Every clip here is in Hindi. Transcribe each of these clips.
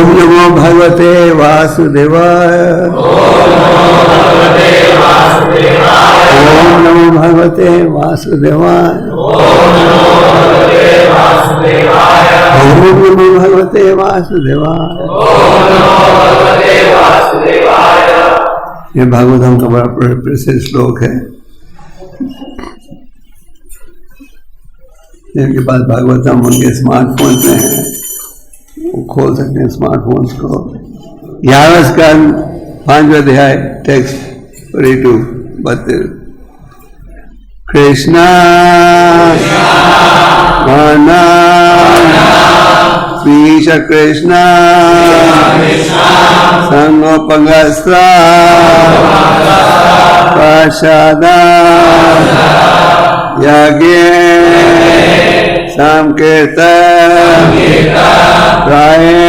नमो भगवते वासुदेवाय। ओम नमो भगवते वासुदेवाय। ओम नमो भगवते वासुदेवाय। ये भागवतम का बड़ा प्रसिद्ध श्लोक है। जिनके पास भागवतम उनके स्मार्टफोन में है वो खोल सकते हैं स्मार्टफोन्स को। 11 स्कंद 5वां अध्याय टेक्स्ट 42-32। कृष्णा माना श्रीश कृष्णा संगोपगस्त्रा प्रसादा यज्ञे संकीर्तन प्राये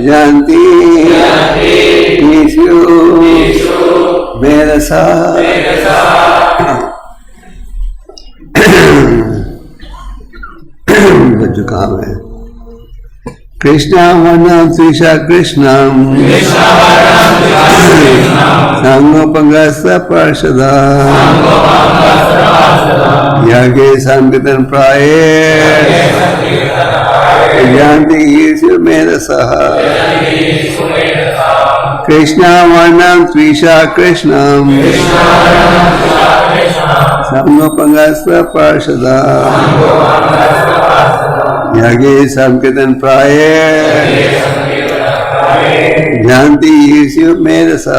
जानती ईशु मेरसा। जुकाम है। कृष्णा वर्णम त्रिशा कृष्णम संगोपगस्त्रा पार्षदा यज्ञे संकीर्तन प्राये जानती ईशु मेरसः। कृष्णा वर्णम त्रिशा कृष्णम संगोपगस्त्रा पार्षदा यज्ञे संकीर्तन प्राये जानती ईशु मेरसः।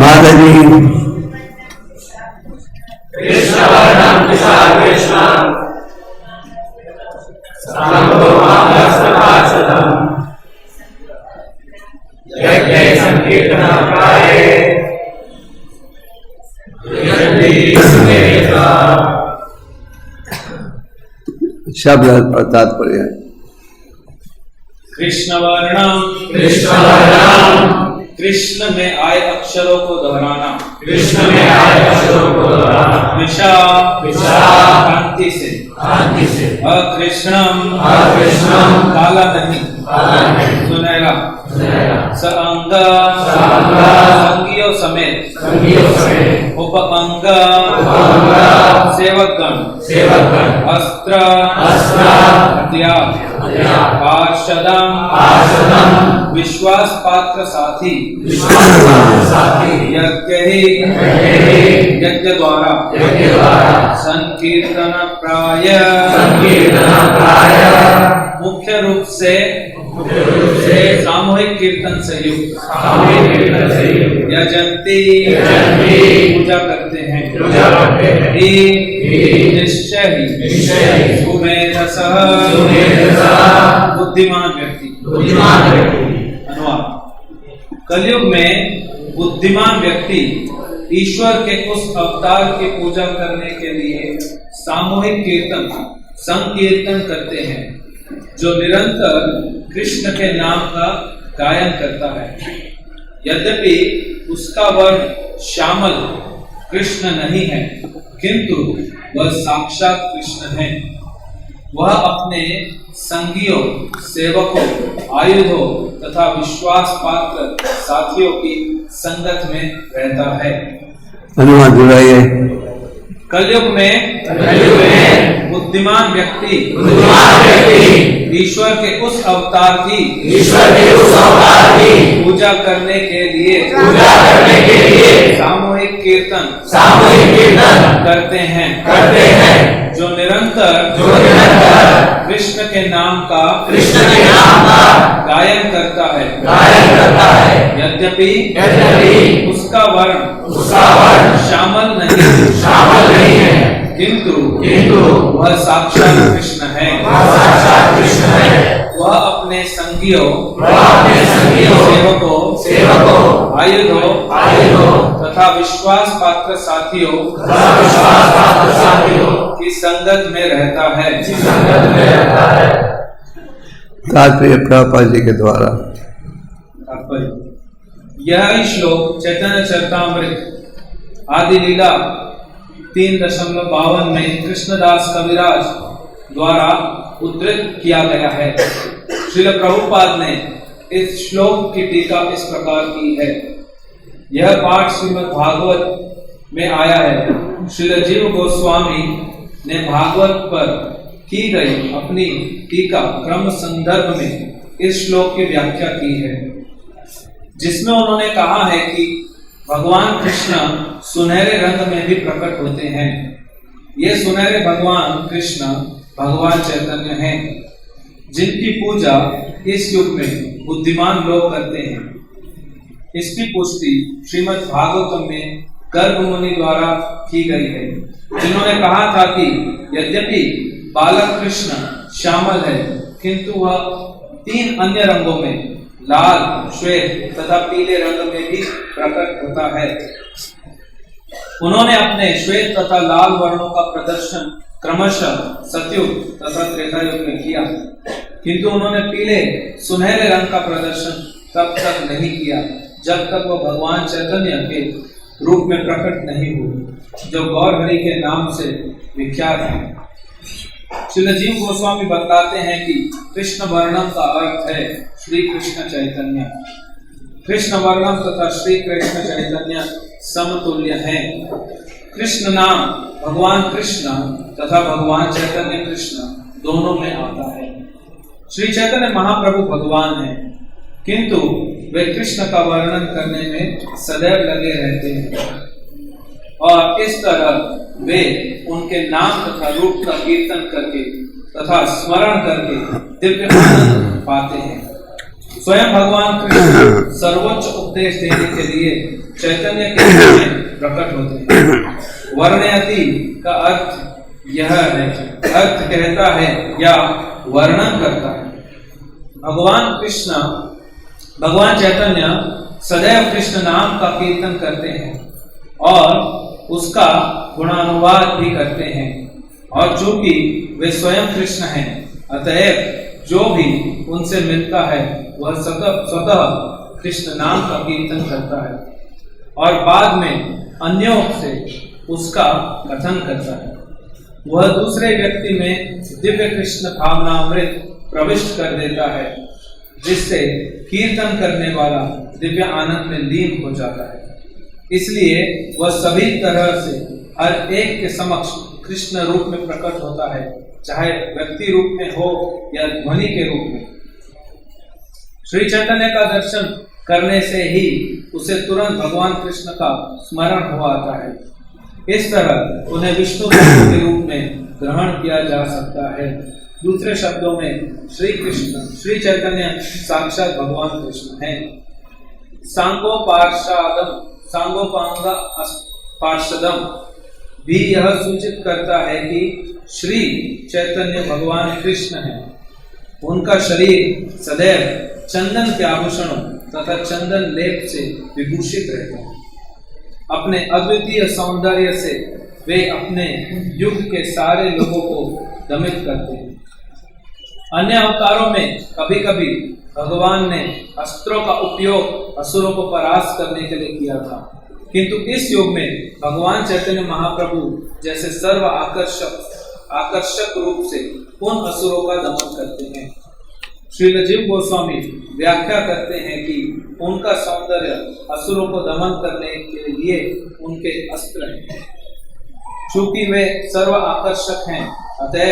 माता जी शब्द और तात्पर्य। कृष्ण वर्णम कृष्ण में आए अक्षरों को दोहराना। विषा क्रांति से। अकृष्णम काला नहीं सुनहरा। संग संगियों समेत। उपअंग सेवकगण। अस्त्र हथियार। पार्षदम विश्वास पात्र साथी। यज्ञ द्वारा। संकीर्तन प्राय मुख्य रूप से सामूहिक कीर्तन से युक्त। यजंती पूजा करते हैं। निश्चय सुमेधसः बुद्धिमान व्यक्ति। अनुवाद। कलयुग में बुद्धिमान व्यक्ति ईश्वर के उस अवतार की पूजा करने के लिए सामूहिक कीर्तन संकीर्तन करते हैं जो निरंतर कृष्ण के नाम का गायन करता है। यद्यपि उसका वर्ण श्यामल कृष्ण नहीं है किंतु वह साक्षात कृष्ण है। वह अपने संगियों सेवकों आयुधों तथा विश्वास पात्र साथियों की संगत में रहता है। अनुवाद जुड़ाइए। कलयुग में बुद्धिमान व्यक्ति ईश्वर के उस अवतार की पूजा करने के लिए सामूहिक कीर्तन करते हैं जो निरंतर कृष्ण के नाम का गायन करता है यद्यपि उसका वर्ण शामल नहीं है किंतु वह साक्षात कृष्ण है वह अपने संगियों सेवकों आयुधों तथा विश्वास पात्र साथियों की संगत में रहता है। तात्पर्य प्रभुपाद जी के द्वारा। यह श्लोक चैतन्य चरितामृत आदि लीला 3.52 में कृष्णदास कविराज द्वारा उद्धृत किया गया है। श्रील प्रभुपाद ने इस श्लोक की टीका इस प्रकार की है। यह पाठ श्रीमद् भागवत में आया है। श्रील जीव गोस्वामी ने भागवत पर की गई अपनी टीका क्रम संदर्भ में इस श्लोक की व्याख्या की है, जिसमें उन्होंने कहा है कि भगवान कृष्ण सुनहरे रंग में भी प्रकट होते हैं। ये सुनहरे भगवान कृष्ण भगवान चैतन्य हैं, जिनकी पूजा इस युग में बुद्धिमान लोग करते हैं। इसकी पुष्टि श्रीमद् भागवतम में गर्ग मुनि द्वारा की गई है, जिन्होंने कहा था कि यद्यपि बालक कृष्ण श्यामल है किंतु वह 3 अन्य रंगों में लाल, श्वेत तथा पीले रंग में भी प्रकट होता है। उन्होंने अपने श्वेत तथा लाल वर्णों का प्रदर्शन क्रमशः सतयुग तथा त्रेतायुग में किया, किंतु उन्होंने पीले सुनहरे रंग का प्रदर्शन तब तक नहीं किया जब तक वो भगवान चैतन्य के रूप में प्रकट नहीं हुए, जो गौर हरि के नाम से विख्यात है। श्रील जीव गोस्वामी बताते हैं कि कृष्ण वर्णम का अर्थ है श्री कृष्ण चैतन्य। कृष्ण वर्णम तथा श्री कृष्ण चैतन्य समतुल्य हैं। कृष्ण नाम भगवान कृष्ण तथा भगवान चैतन्य कृष्ण दोनों में आता है। श्री चैतन्य महाप्रभु भगवान हैं, किंतु वे कृष्ण का वर्णन करने में सदैव लगे रहते हैं और इस तरह वे उनके नाम तथा रूप का कीर्तन करके तथा स्मरण करके दिव्य आनंद पाते हैं। स्वयं भगवान कृष्ण सर्वोच्च उपदेश देने के लिए चैतन्य के रूप में प्रकट होते हैं। वर्णयति का अर्थ यह है, अर्थ कहता है या वर्णन करता है। भगवान चैतन्य सदैव कृष्ण नाम का कीर्तन करते हैं और उसका गुणानुवाद भी करते हैं, और चूंकि वे स्वयं कृष्ण हैं, अतएव जो भी उनसे मिलता है वह स्वतः कृष्ण नाम का कीर्तन करता है और बाद में अन्यों से उसका कथन करता है। वह दूसरे व्यक्ति में दिव्य कृष्ण भावनामृत प्रविष्ट कर देता है, जिससे कीर्तन करने वाला दिव्य आनंद में लीन हो जाता है। इसलिए वह सभी तरह से हर एक के समक्ष कृष्ण रूप में प्रकट होता है, चाहे व्यक्ति रूप में हो या ध्वनि के रूप में। श्री चैतन्य का दर्शन करने से ही उसे तुरंत भगवान कृष्ण का स्मरण हो आता है। इस तरह उन्हें विष्णु के रूप में ग्रहण किया जा सकता है। दूसरे शब्दों में श्री चैतन्य साक्षात भगवान कृष्ण हैं। सांगोपांग पार्षदम भी यह सूचित करता है कि श्री चैतन्य भगवान कृष्ण हैं। उनका शरीर सदैव चंदन के आभूषणों तथा चंदन लेप से विभूषित रहता है। अपने अद्वितीय सौंदर्य से वे अपने युग के सारे लोगों को दमित करते हैं। अन्य अवतारों में कभी कभी भगवान ने अस्त्रों का उपयोग असुरों को परास्त करने के लिए किया था, किंतु इस युग में भगवान चैतन्य महाप्रभु जैसे सर्व आकर्षक रूप से उन असुरों का दमन करते हैं। श्रील जीव गोस्वामी व्याख्या करते हैं कि उनका सौंदर्य असुरों को दमन करने के लिए उनके अस्त्र हैं। चूंकि वे सर्व आकर्षक हैं, अतः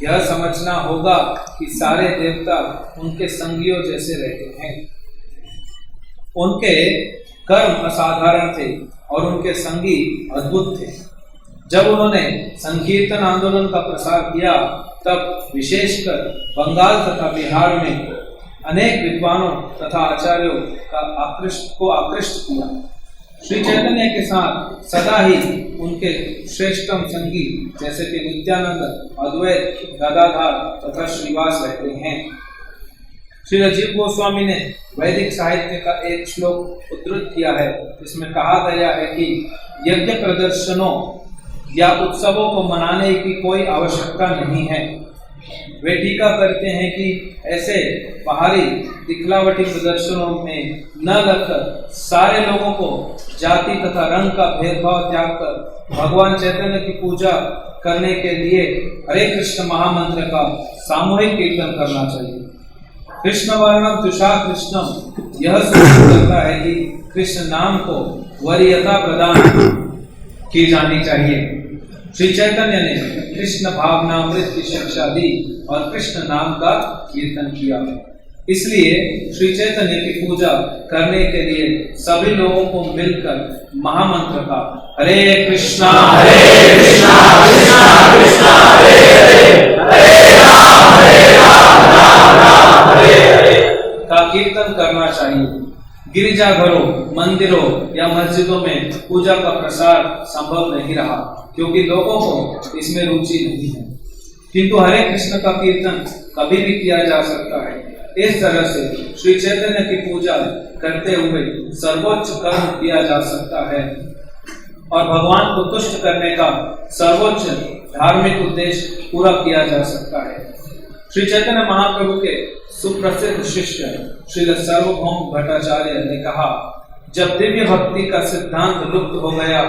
यह समझना होगा कि सारे देवता उनके संगियों जैसे रहते हैं। उनके कर्म असाधारण थे और उनके संगी अद्भुत थे। जब उन्होंने संकीर्तन आंदोलन का प्रसार किया तब विशेषकर बंगाल तथा बिहार में अनेक विद्वानों तथा आचार्यों को आकृष्ट किया। श्री चैतन्य के साथ सदा ही उनके श्रेष्ठतम संगी जैसे कि नित्यानंद, अद्वैत, गदाधर तथा श्रीवास रहते हैं। श्री राजीव गोस्वामी ने वैदिक साहित्य का एक श्लोक उद्धृत किया है, जिसमें कहा गया है कि यज्ञ प्रदर्शनों या उत्सवों को मनाने की कोई आवश्यकता नहीं है। वे टीका करते हैं कि ऐसे बाहरी दिखलावटी प्रदर्शनों में न लगकर सारे लोगों को जाति तथा रंग का भेदभाव त्याग कर भगवान चैतन्य की पूजा करने के लिए हरे कृष्ण महामंत्र का सामूहिक कीर्तन करना चाहिए। कृष्ण वर्णम तुषा कृष्णम यह सूचित करता है कि कृष्ण नाम को वरीयता प्रदान की जानी चाहिए। श्री चैतन्य ने कृष्ण भावनामृत की शिक्षा दी और कृष्ण नाम का कीर्तन किया। इसलिए श्री चैतन्य की पूजा करने के लिए सभी लोगों को मिलकर महामंत्र का हरे कृष्णा कृष्णा कृष्णा हरे हरे, हरे राम राम राम हरे हरे का कीर्तन करना चाहिए। गिरिजाघरों, मंदिरों या मस्जिदों में पूजा का प्रसार संभव नहीं रहा क्योंकि लोगों को इसमें रुचि नहीं है, किंतु हरे कृष्ण का कीर्तन कभी भी किया जा सकता है। इस तरह से श्री चैतन्य की पूजा करते हुए सर्वोच्च कर्म किया जा सकता है और भगवान को तुष्ट करने का सर्वोच्च धार्मिक उद्देश्य पूरा किया जा सकता है। श्री चैतन्य महाप्रभु के सुप्रसिद्ध शिष्य श्रील सार्वभौम भट्टाचार्य ने कहा, जब दिव्य भक्ति का सिद्धांत लुप्त हो गया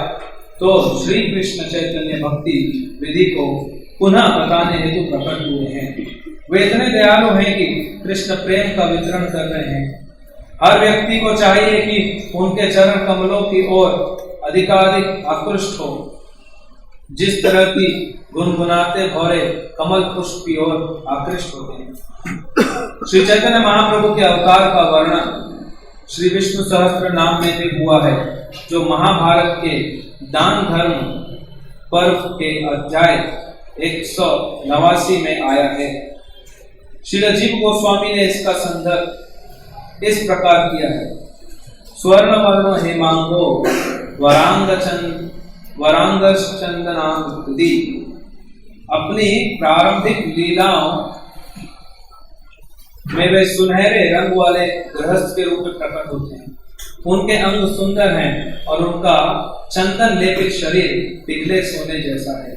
तो श्री कृष्ण चैतन्य भक्ति विधि को पुनः बताने हेतु प्रकट हुए हैं। वे इतने दयालु हैं कि कृष्ण प्रेम का वितरण कर रहे हैं। हर व्यक्ति को चाहिए कि उनके चरण कमलों की ओर अधिकाधिक आकृष्ट हो, जिस तरह की गुनगुनाते भौरे कमल पुष्प की ओर आकृष्ट होते हैं। श्री चैतन्य महाप्रभु के अवतार का वर्णन श्री विष्णु सहस्त्र नाम में भी हुआ है, जो महाभारत के दान धर्म पर्व के अध्याय 189 में आया है। श्री राजीव गोस्वामी ने इसका संदर्भ इस प्रकार किया है। स्वर्ण वर्ण हेमांगो वरांगचंदनांगदी अपनी प्रारंभिक लीलाओं में वे सुनहरे रंग वाले गृहस्थ के रूप में प्रकट होते हैं। उनके अंग सुंदर हैं और उनका चंदन लेपित शरीर पिघले सोने जैसा है।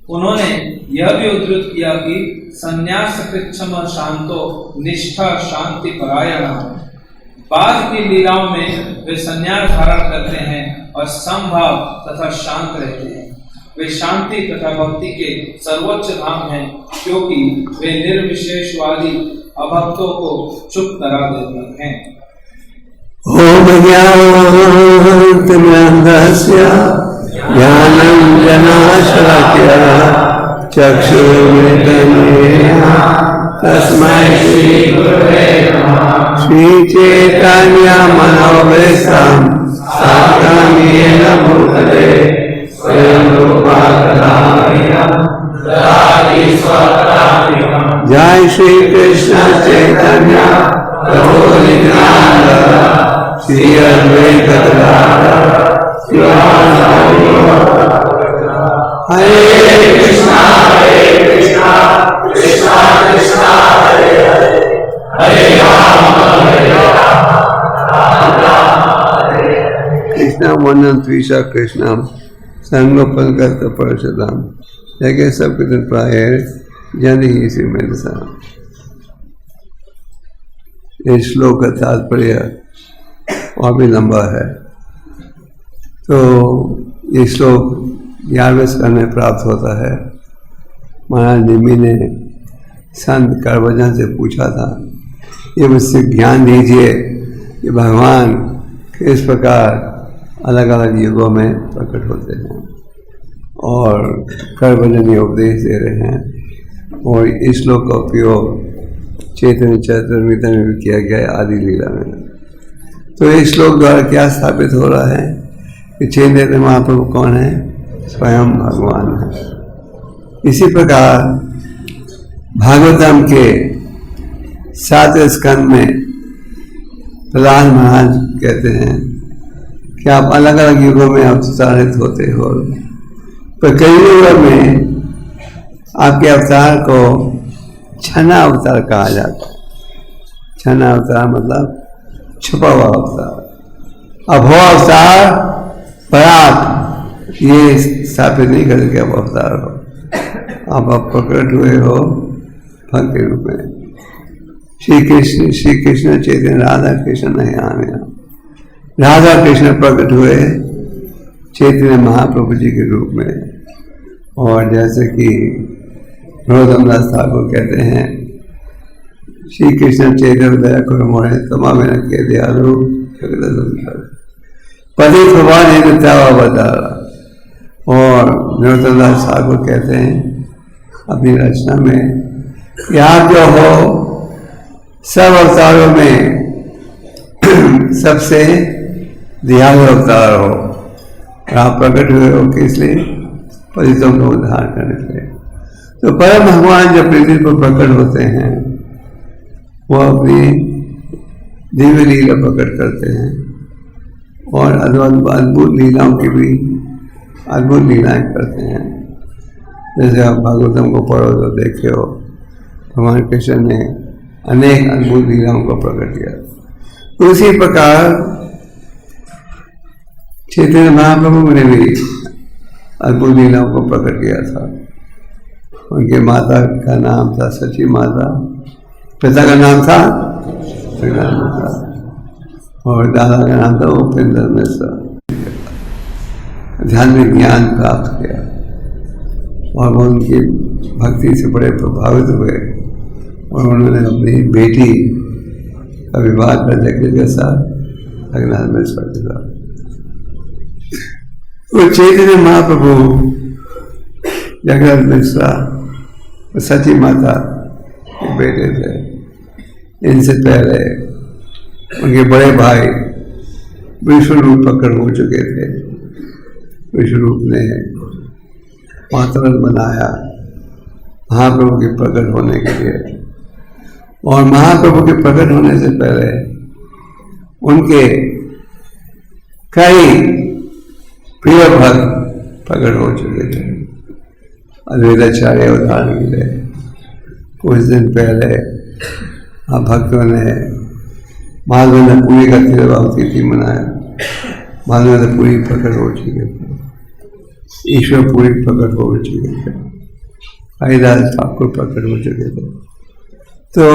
उन्होंने यह भी उद्धृत किया कि संन्यास कृच्छम शांतो निष्ठा शांति परायण। बाद की लीलाओं में वे संन्यास धारण करते हैं और समभाव तथा शांत रहते हैं। वे शांति तथा भक्ति के सर्वोच्च धाम हैं, क्योंकि वे निर्विशेषवादी अभक्तों को चुप करा देते हैं। ओम ज्ञानांजनशलाकया चक्षुर्मिलितं येन तस्मै श्री गुरवे नमः। श्री चैतन्य मनोभीष्टं स्थापितं येन भूतले स्वयं रूपा ददाति स्वपदान्तिकम्। जय श्री कृष्ण चैतन्य प्रभु नित्यानंद श्री अद्वैत गदाधर शिवासादि हरे कृष्णा कृष्णा कृष्णा हरे हरे, हरे राम कृष्णा वंदन त्रिशा कृष्णम संगोपन करता परशुराम। जगह सब कृतन प्राय जन ही श्रीमद सा। इस श्लोक का तात्पर्य और भी लंबा है, तो ये श्लोक 11वें स्कंद में प्राप्त होता है। महाराज निमि ने संत करवजन से पूछा था, ये मुझसे ज्ञान दीजिए कि भगवान किस प्रकार अलग अलग युगों में प्रकट होते हैं। और कर्मजन्य उपदेश दे रहे हैं। और इस श्लोक का उपयोग चैतन्य चरितामृत में भी किया गया है, आदि लीला में। तो इस श्लोक द्वारा क्या स्थापित हो रहा है कि चैतन्य महाप्रभु कौन है? स्वयं भगवान है। इसी प्रकार भागवतम के 7वें स्कंद में प्रहलाद महाराज कहते हैं कि आप अलग अलग युगों में अवतारित होते हो, पर कई युगों में आपके अवतार को छना अवतार कहा जाता है। छना अवतार मतलब छुपा हुआ अवतार। अब हो अवतार पर आप ये स्थापित नहीं करके अब अवतार हो, आप प्रकट हुए हो भक्त के रूप में। श्री कृष्ण चैतन्य राधा कृष्ण नहीं आने, राधा कृष्ण प्रकट हुए चैतन्य महाप्रभु जी के रूप में। और जैसे कि नरोत्तमदास ठाकुर कहते हैं, श्री कृष्ण चैतन्य दया करो मोहे तमा में के दयालु पति प्रभा ने बतारा। और नरोत्तमदास ठाकुर कहते हैं अपनी रचना में कि आप जो हो सब अवतारों में सबसे दयालु अवतार हो, और आप प्रकट हुए हो किस लिए? पतितों को उद्धार करने के लिए। तो परम भगवान जब पृथ्वी पर प्रकट होते हैं, वो अपनी दिव्य लीला प्रकट करते हैं और अद्भुत लीलाओं की भी अद्भुत लीलाएं करते हैं। जैसे आप भागवतम को पढ़ो तो देखे हो, भगवान कृष्ण ने अनेक अद्भुत लीलाओं को प्रकट किया। तो उसी प्रकार चैतन्य महाप्रभु ने भी अद्भुत लीलाओं को प्रकट किया था। उनके माता का नाम था सची माता, पिता का नाम था था और दादा का नाम था उपेंद्र मिश्रा। ध्यान में ज्ञान प्राप्त किया और वो उनकी भक्ति से बड़े प्रभावित हुए और उन्होंने अपनी बेटी का विवाह कर जगह के साथ जगन्नाथ मिश्रा के साथ। वो चैतन्य महाप्रभु जगन्नाथ मिश्रा सची माता के बेटे थे। इनसे पहले उनके बड़े भाई विश्वरूप प्रकट हो चुके थे। विश्वरूप ने वातावरण बनाया महाप्रभु के प्रकट होने के लिए, और महाप्रभु के प्रकट होने से पहले उनके कई प्रिय भक्त प्रकट हो चुके थे। अद्वैताचार्य उदाहरण के लिए कुछ दिन पहले भक्तों ने माधवेंद्रपुरी का तिरुभाव तिथि मनाया। माधवेंद्रपुरी प्रकट हो चुके थे, ईश्वरपुरी प्रकट हो चुके थे, हरिदास ठाकुर प्रकट हो चुके थे। तो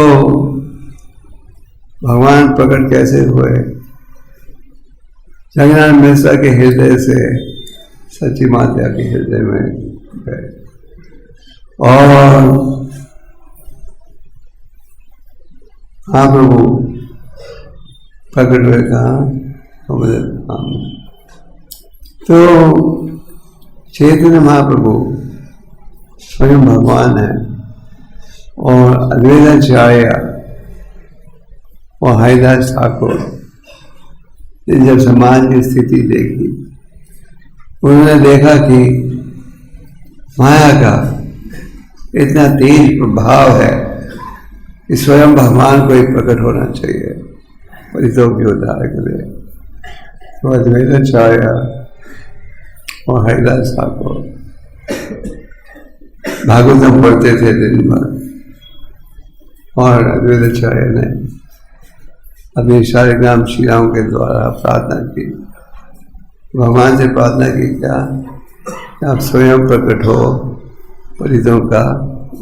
भगवान प्रकट कैसे हुए? जगन्नाथ मिश्रा के हृदय से सची माता के हृदय में गए और महाप्रभु प्रकट हुए कहा तो चैतन्य महाप्रभु स्वयं भगवान है। और अद्वैताचार्य और हरिदास ठाकुर ने जब समाज की स्थिति देखी, उन्होंने देखा कि माया का इतना तेज प्रभाव है कि स्वयं भगवान को ही प्रकट होना चाहिए पतितों के उद्धार के लिए। तो अद्वैताचार्य और हरिदास ठाकुर भागवतम पढ़ते थे दिन भर, और अद्वैताचार्य ने अपनी शालिग्राम शिलाओं के द्वारा प्रार्थना की, भगवान से प्रार्थना की क्या कि आप स्वयं प्रकट हो पतितों का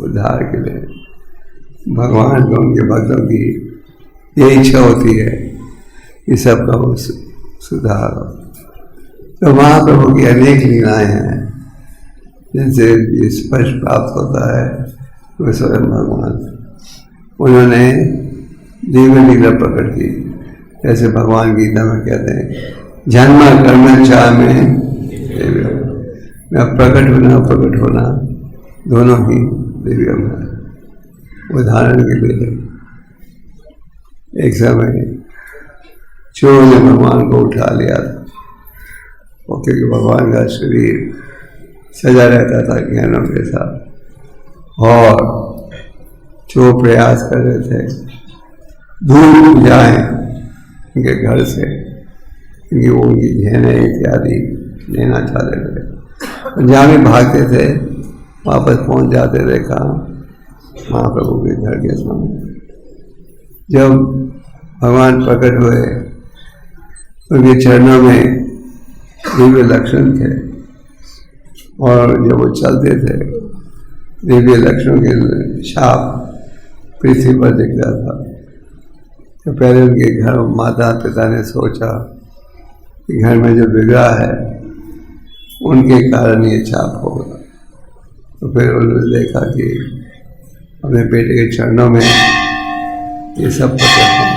उद्धार के लिए। भगवान को उनके भक्तों की ये इच्छा होती है कि सबका वो सुधार हो। तो महाप्रभु की अनेक लीलाएं हैं जिनसे ये स्पष्ट प्राप्त होता है वो स्वयं भगवान। उन्होंने दिव्य लीला प्रकट की, जैसे भगवान गीता में कहते हैं जन्म कर्म चाह में या प्रकट होना प्रकट होना दोनों ही दिव्यम है। उदाहरण के लिए एक समय चोर ने भगवान को उठा लिया था, और क्योंकि भगवान का शरीर सजा रहता था गहनों के साथ, और चोर प्रयास कर रहे थे दूर जाए उनके घर से, क्योंकि वो उनकी गहने इत्यादि लेना चाहते थे। जहाँ भी भागते थे वापस पहुंच जाते थे कहाँ, महाप्रभु के घर के सामने। जब भगवान प्रकट हुए उनके चरणों में दिव्य लक्षण थे, और जब वो चलते थे दिव्य लक्षणों के छाप पृथ्वी पर दिख रहा था। तो पहले उनके घर माता पिता ने सोचा कि घर में जो बिगड़ा है उनके कारण ये छाप होगा। तो फिर उन्होंने देखा कि अपने बेटे के चरणों में ये सब प्रकट है।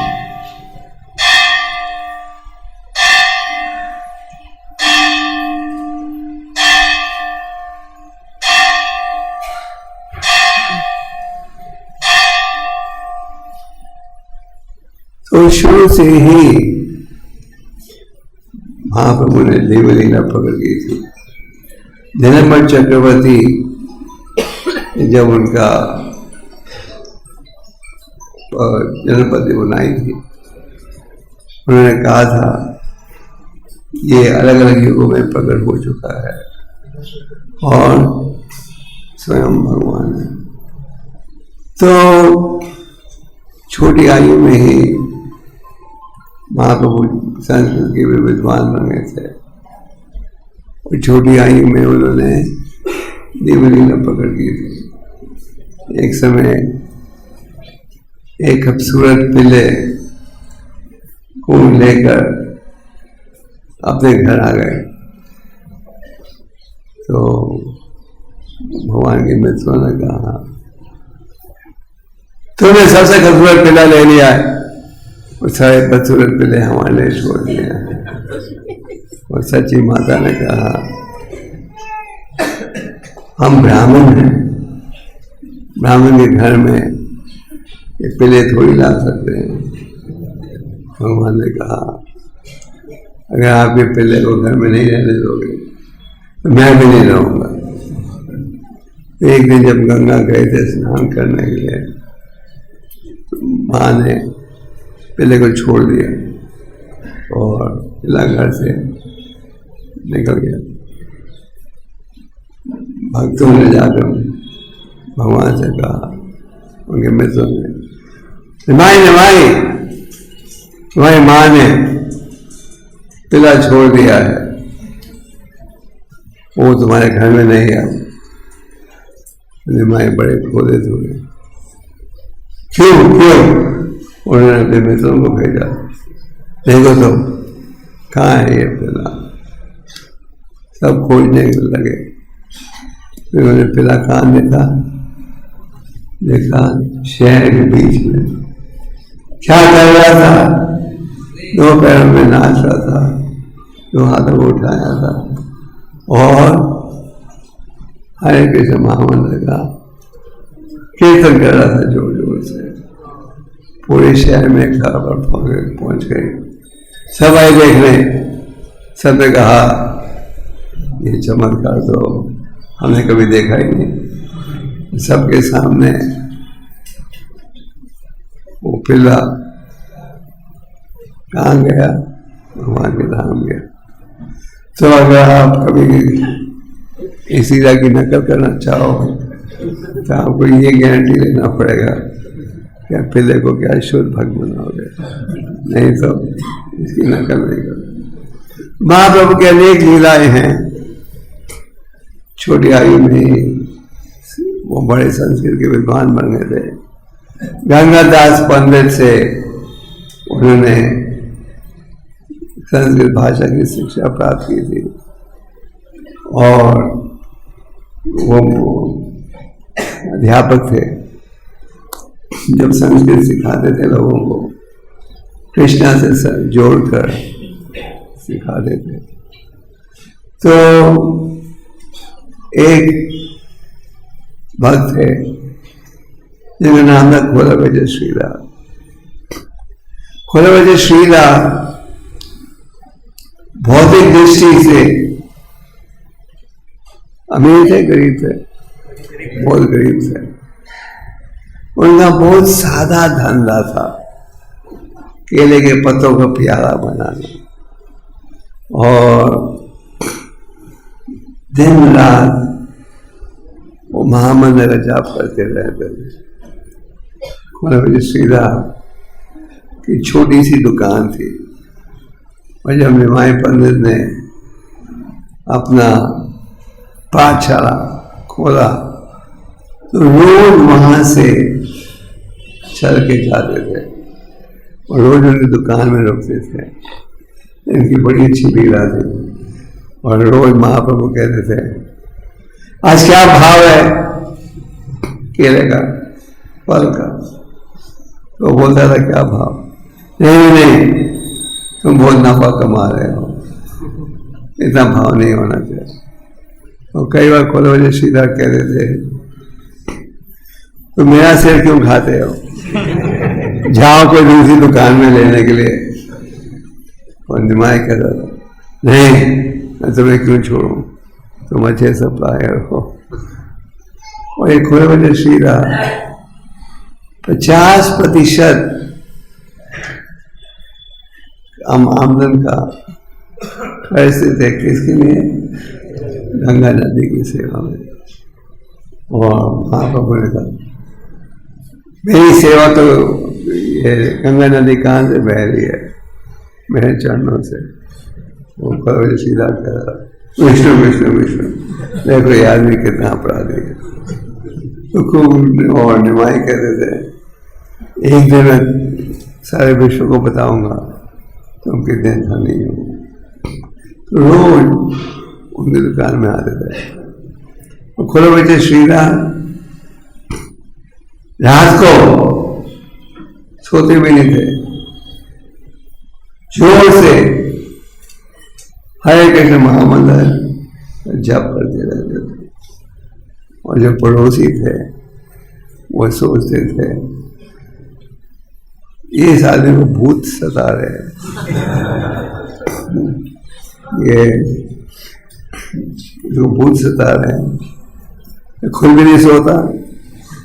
तो शुरू से ही महाप्रभु ने देवलीला प्रकट की थी। जनक चक्रवर्ती जब उनका जनपति बनाई थी, उन्होंने कहा था ये अलग अलग युगों में प्रकट हो चुका है, और स्वयं भगवान है। तो छोटी आयु में ही महाप्रभु संस्कृत के भी विद्वान बन गए थे, और छोटी आयु में उन्होंने देवलीला प्रकट की थी। एक समय एक खूबसूरत पिल्ले को लेकर अपने घर आ गए। तो भगवान के मित्रों ने कहा तुमने सबसे खूबसूरत पिल्ला ले लिया है, और सारे खूबसूरत पिल्ले हमारे लिए छोड़ दिए। और सच्ची माता ने कहा हम ब्राह्मण हैं, ब्राह्मण के घर में ये पिल्ले थोड़ी ला सकते हैं। भगवान ने कहा अगर आप ये पिल्ले को घर में नहीं रहने दोगे तो मैं भी नहीं रहूंगा। एक दिन जब गंगा गए थे स्नान करने के लिए, माँ ने पिल्ले को छोड़ दिया और पिल्ला घर से निकल गया। भक्तों ने जाकर भगवान से कहा, उनके मित्रों ने, निभाई तुम्हारी माँ ने पिल्ला छोड़ दिया है, वो तुम्हारे घर में नहीं है। निभाई बड़े क्रोधित हुए। क्यों? उन्होंने अपने मित्रों को भेजा, देखो तो कहाँ है ये पिल्ला। सब खोजने लगे। फिर उन्होंने पिल्ला कहाँ देखा शहर के बीच में। क्या कर रहा था? दो पैरों में नाच रहा था, दो हाथों को उठाया था, और हरे कृष्ण महामंत्र का कीर्तन कर रहा था जोर जोर से। पूरे शहर में खबर पहुंच गई। सब आए देखने। सबने कहा ये चमत्कार तो हमने कभी देखा ही नहीं। सबके सामने वो पिल्ला कहाँ गया? भगवान के धाम गया। तो अगर आप कभी इसी तरह की नकल करना चाहो तो आपको ये गारंटी लेना पड़ेगा कि आप पिल्ले को क्या शुद्ध भक्त बनाओगे, नहीं तो इसकी नकल नहीं करो। महाप्रभु के अनेक लीलाएं हैं। छोटी आयु में ही वो बड़े संस्कृत के विद्वान बन गए थे। गंगादास पंडित से उन्होंने संस्कृत भाषा की शिक्षा प्राप्त की थी, और वो अध्यापक थे। जब संस्कृत सिखाते थे लोगों को, कृष्णा से जोड़कर सिखाते थे। तो एक भक्त है जिनका नाम था खोलावज्र श्रीला। खोलावज्र श्रीला भौतिक दृष्टि से अमीर थे, गरीब थे, बहुत गरीब थे। उनका बहुत सादा धंधा था, केले के पत्तों का प्याला बनाना, और दिन रात वो महामंत्र का जाप करते रहते थे। खोलावज्र श्रीला की छोटी सी दुकान थी, और जब निमाई पंडित ने अपना पाठशाला खोला तो रोज वहां से चल के जाते थे और रोज उनकी दुकान में रुकते थे। इनकी बड़ी अच्छी लीला थी, और रोज महाप्रभु कहते थे, आज क्या भाव है केले का, फल का? तो बोलता था, क्या भाव? नहीं, तुम बहुत नफा कमा रहे हो, इतना भाव नहीं होना चाहिए। और कई बार खोलावज्र श्रीला कहते थे, तो मेरा सिर क्यों खाते हो, जाओ कोई दूसरी दुकान में लेने के लिए। और निमाई कहता था, नहीं, मैं तुम्हें क्यों छोड़ूं, तुम अच्छे सप्लायर हो। और एक खोलावज्र श्रीला 50% आमदन का खर्च थे किसके लिए? गंगा नदी की सेवा में। और महाप्रभु ने कहा, मेरी सेवा तो ये गंगा नदी कहाँ से बह रही है? मेरे चरणों से। वो खोलावज्र श्रीला कह रहा, विष्णु विष्णु विष्णु, देखो ये आदमी कितना अपराधी है। तो खूब और निमाई कहते थे, एक दिन मैं सारे विश्व को बताऊंगा तुम कितने धनी हो। तो रोज उनकी दुकान में आते थे। और खोलावज्र श्रीला रात को सोते भी नहीं थे, जोर से हरे कृष्ण महामंत्र जप करते रहते थे। और जो पड़ोसी थे वो सोचते थे, ये इस आदमी को भूत सता रहे हैं, ये जो भूत सता रहे हैं, खुद भी नहीं सोता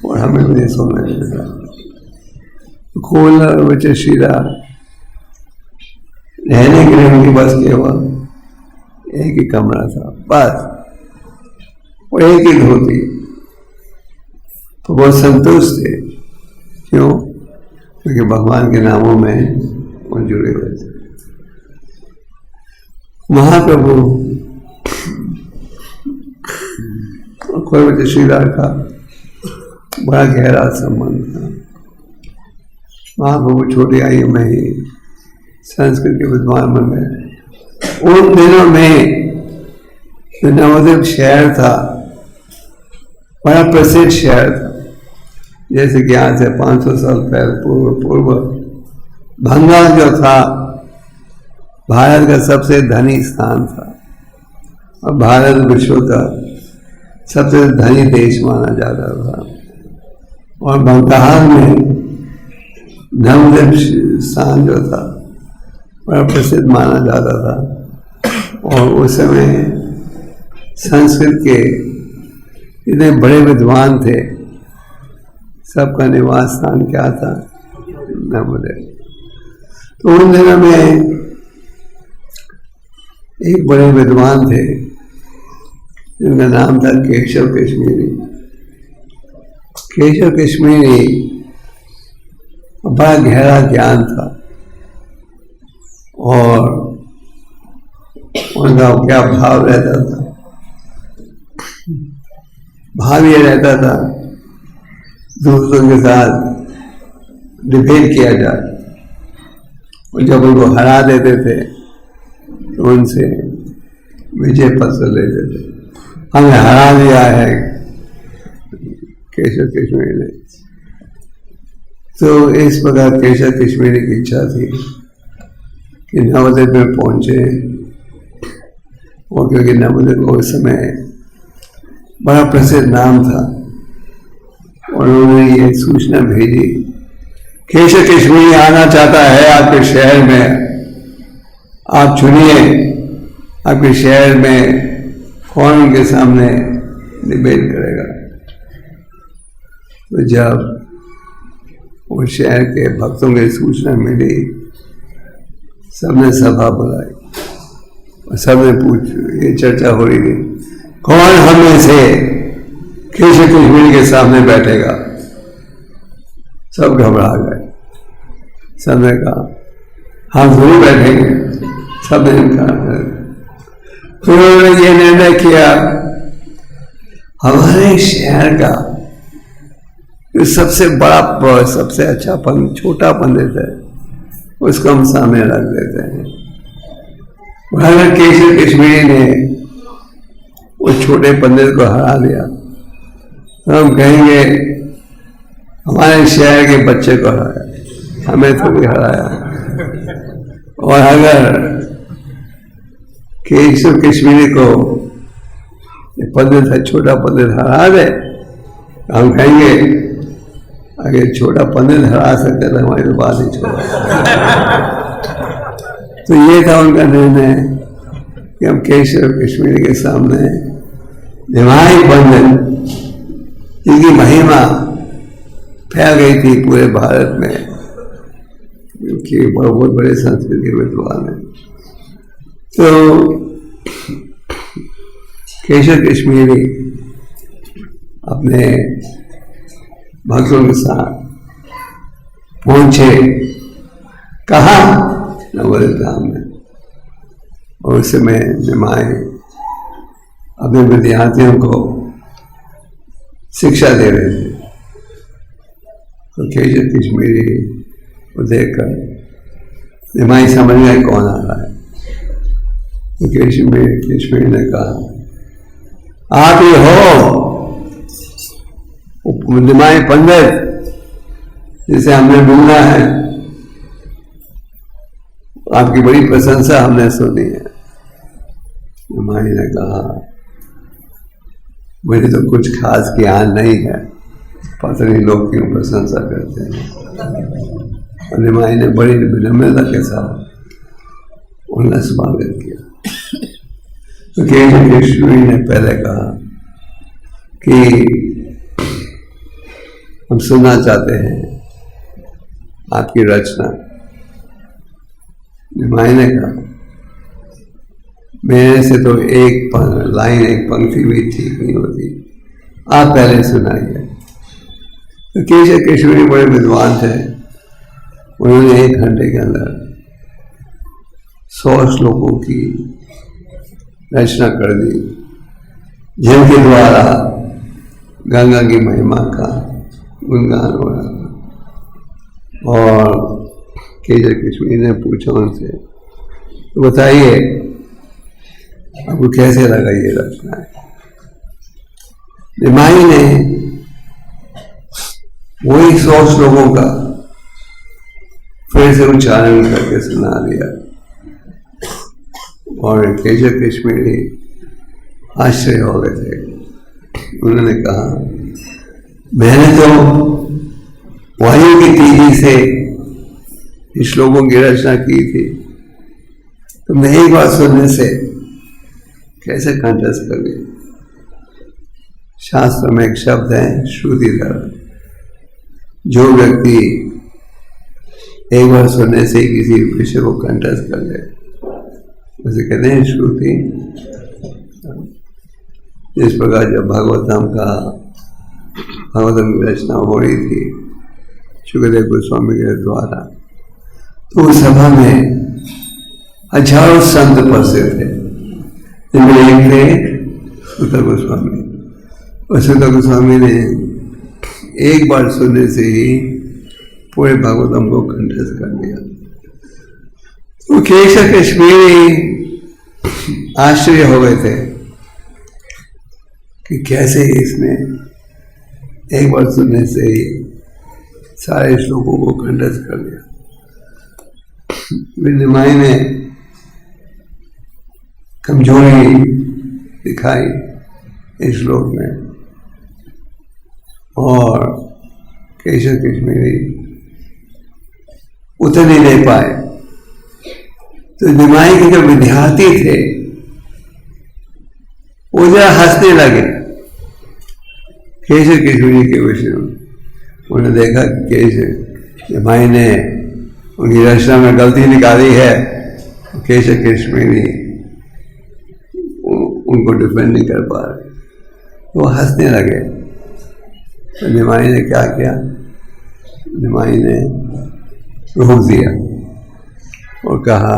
और हमें भी नहीं सोने देता। खोलावज्र श्रीला रहने के लिए उनके पास केवल एक ही कमरा था, बस, और एक ही धोती। तो बहुत संतुष्ट थे। क्यों? क्योंकि भगवान के नामों में वो जुड़े हुए थे। महाप्रभु और खोलावज्र श्रीला का बड़ा गहरा संबंध था। महाप्रभु छोटी आयु में ही संस्कृत के विद्वान बन गए। उन दिनों में जो नवद्वीप शहर था बड़ा प्रसिद्ध शहर था। जैसे कि आज से 500 साल पहले पूर्व बंगाल जो था भारत का सबसे धनी स्थान था, और भारत विश्व का सबसे धनी देश माना जाता था। और बंगाल में नवद्वीप स्थान जो था बड़ा प्रसिद्ध माना जाता था। और उस समय संस्कृत के इतने बड़े विद्वान थे, सबका निवास स्थान क्या था? नवद्वीप। तो उन दिनों में एक बड़े विद्वान थे जिनका नाम था केशव कश्मीरी। केशव कश्मीरी बड़ा गहरा ज्ञान था, और उनका क्या भाव रहता था? भाव ये रहता था दूसरों के साथ डिबेट किया जाए, और जब उनको हरा देते थे तो उनसे विजय पत्र लेते थे। हमें हरा दिया है केशव कश्मीरी ने। तो इस प्रकार केशव कश्मीरी की इच्छा थी कि नवद्वीप में पहुंचे, और क्योंकि नवद्वीप उस समय बड़ा प्रसिद्ध नाम था। उन्होंने ये सूचना भेजी, केशव कश्मीरी आना चाहता है आपके शहर में, आप चुनिए आपके शहर में कौन उनके सामने डिबेट करेगा। तो जब उस शहर के भक्तों की सूचना मिली, सबने सभा बुलाई और सबने ये चर्चा हो रही थी, कौन हम में से केशव कश्मीरी के सामने बैठेगा। सब घबरा गए, सबने कहा हम जरूर बैठेंगे, सबने इनकार कर। तो उन्होंने ये निर्णय किया, हमारे शहर का जो सबसे बड़ा सबसे अच्छा छोटा पंडित है उसको हम सामने रख देते हैं। अगर केशव कश्मीरी ने उस छोटे पंडित को हरा दिया तो हम कहेंगे हमारे शहर के बच्चे को हराया, हमें थोड़ी हराया। और अगर केशव कश्मीरी को पंडित है, छोटा पंडित हरा दे, हम कहेंगे अगर छोटा पंडित हरा सकते तो हमारी तो बात ही छोड़। तो ये था उनका निर्णय कि हम केशव कश्मीरी के सामने निमाई पंडित, जिनकी महिमा फैल गई थी पूरे भारत में, क्योंकि बहुत बड़े संस्कृत के विद्वान हैं। तो केशव कश्मीरी अपने भक्तों के साथ पहुंचे कहाँ, नवोदय धाम में। और उस समय निमाई अपने विद्यार्थियों को शिक्षा दे रहे थे। तो केशव कश्मीरी को देखकर निमाई समझ गए कौन आ रहा है। तो कश्मीरी ने कहा आप ही हो निमाई पंडित जिसे हमने ढूंढा है, आपकी बड़ी प्रशंसा हमने सुनी है। निमाई ने कहा मुझे तो कुछ खास ज्ञान नहीं है, पता नहीं लोग क्यों प्रशंसा करते हैं। और निमाई ने बड़ी विनम्रता के साथ उनका स्वागत किया। तो केशव कश्मीरी ने पहले कहा कि हम सुनना चाहते हैं आपकी रचना। निमाई ने कहा मेरे से तो एक लाइन एक पंक्ति भी ठीक नहीं होती, आप पहले सुनाइए। तो केशव कश्मीरी बड़े विद्वान थे, उन्होंने 1 घंटे के अंदर 100 श्लोकों की रचना कर दी, जिनके द्वारा गंगा की महिमा का गुणगान हो रहा था। और केशव कश्मीरी ने पूछा उनसे, तो बताइए आपको कैसे लगा ये रचना है। निमाई ने वही 100 श्लोकों का फिर से उच्चारण करके सुना दिया। और केशव कश्मीरी आश्चर्य हो गए थे। उन्होंने कहा मैंने तो वायु की तेजी से इस श्लोकों की रचना की थी, तुमने एक बार सुनने से कैसे कंठस्थ कर लिया। शास्त्र में एक शब्द है श्रुतिधर, जो व्यक्ति एक बार सुनने से किसी विषय को कंठस्थ कर ले उसे कहते हैं श्रुति। इस प्रकार जब भागवतम की रचना हो रही थी शुक्रदेव गोस्वामी के द्वारा, तो उस सभा में हजारों संत उपस्थित थे, जिनमें एक थे सुत गोस्वामी। और सुत गोस्वामी ने एक बार सुनने से ही पूरे भागवतम को कंठस्थ कर दिया। तो केशव कश्मीरी आश्चर्य हो गए थे कि कैसे इसने एक बार सुनने से ही सारे श्लोकों को कंठस्थ कर दिया। निमाई ने कमजोरी दिखाई इस श्लोक में, और केशव कश्मीरी उतर ही नहीं पाए। तो निमाई के जो विद्यार्थी थे वो जरा हंसने लगे केशव कश्मीरी के विषय में। उन्होंने देखा कि केशव निमाई ने उनकी रचना में गलती निकाली है, केशव कश्मीरी उनको डिफेंड नहीं कर पा रहे, तो वो हंसने लगे। तो निमाई ने क्या किया, निमाई ने रोक दिया और कहा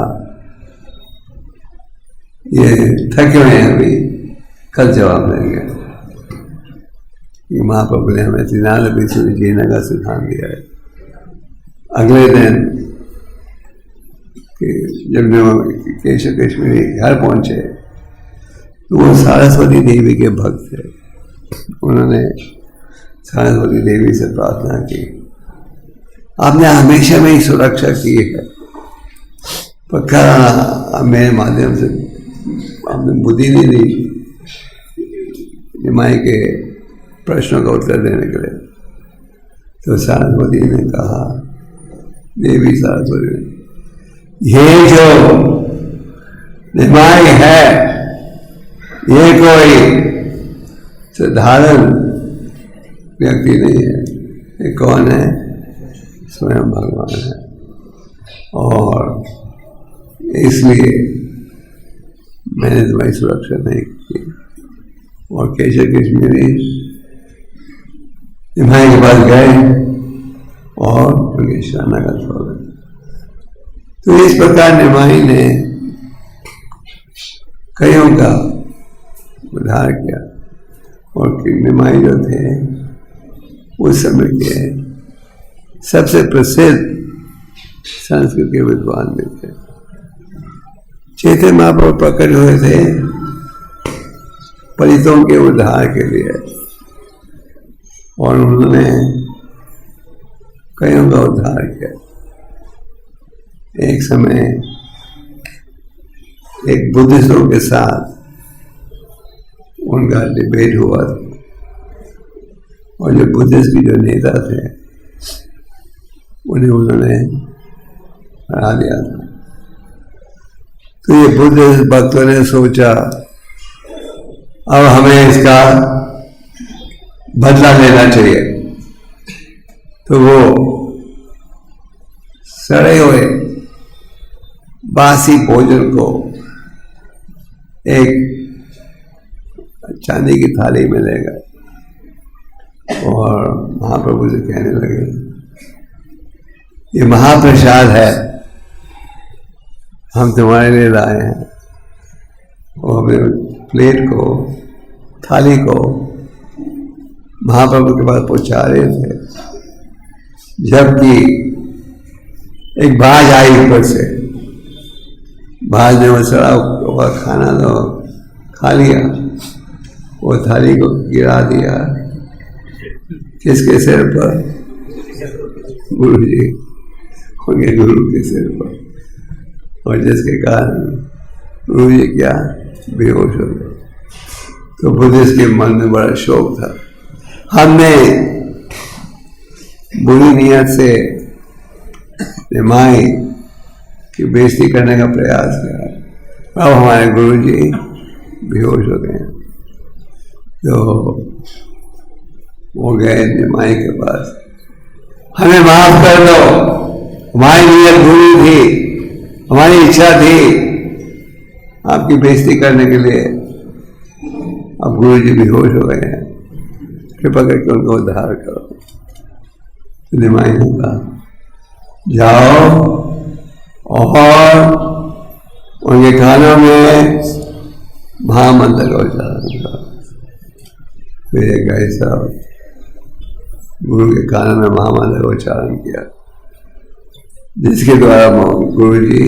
ये थके हुए हैं, अभी कल जवाब देंगे। ये महाप्रभु ने हमें 93 जीने का सिद्धांत दिया है। अगले दिन जब केशव कश्मीरी घर पहुंचे तो वो सरस्वती देवी के भक्त थे। उन्होंने सरस्वती देवी से प्रार्थना की, आपने हमेशा मेरी सुरक्षा की है, पर क्या मेरे माध्यम से आपने बुद्धि नहीं दी निमाई के प्रश्नों का उत्तर देने के लिए। तो सरस्वती ने कहा, देवी सरस्वती ने, ये जो निमाई है ये कोई साधारण व्यक्ति नहीं है, ये कौन है, स्वयं भगवान है। और इसलिए मैंने तुम्हारी सुरक्षा नहीं की। और केशव कश्मीरी निमाई के पास गए और उनके शरणागत हो गए। तो इस प्रकार निमाई ने कईयों का उद्धार किया। और निमाई जो थे उस समय के सबसे प्रसिद्ध संस्कृत के विद्वान भी थे। चैतन्य महाप्रभु प्रकट हुए थे पतितों के उद्धार के लिए, और उन्होंने कईयों का उद्धार किया। एक समय एक बुद्धिस्टों के साथ उनका डिबेट हुआ था, और जो बुद्धिस्ट के जो नेता थे उन्हें उन्होंने हरा दिया था। तो ये बुद्धिस्ट भक्तों ने सोचा अब हमें इसका बदला लेना चाहिए। तो वो सड़े हुए बासी भोजन को एक चांदी की थाली में ले गए और महाप्रभु से कहने लगे, ये महाप्रसाद है, हम तुम्हारे लिए लाए हैं। और हमें प्लेट को, थाली को महाप्रभु के पास पहुंचा रहे थे, जबकि एक बाज आई ऊपर से। बाज ने वो सड़ा हुआ खाना तो खा लिया, वो थाली को गिरा दिया किसके सिर पर, गुरु जी, उनके गुरु के सिर पर। और जिसके कारण गुरु जी क्या बेहोश हो गए। तो बुद्धिस्ट के मन में बड़ा शोक था, हमने बुरी नीयत से निमाई की बेइज्जती करने का प्रयास किया, अब हमारे गुरु जी बेहोश हो गए। तो वो गए निमाई के पास, हमें माफ कर दो, हमारी नीयत बुरी थी, हमारी इच्छा थी आपकी बेइज्जती करने के लिए, अब गुरु जी बेहोश हो गए हैं, कृपा करके उनको उद्धार करो। तो निमाई ने कहा, जाओ और उनके कानों में महामंत्र का उच्चारण करो। फिर गए सब, गुरु के कानों में महामंत्र का उच्चारण किया, जिसके द्वारा गुरु जी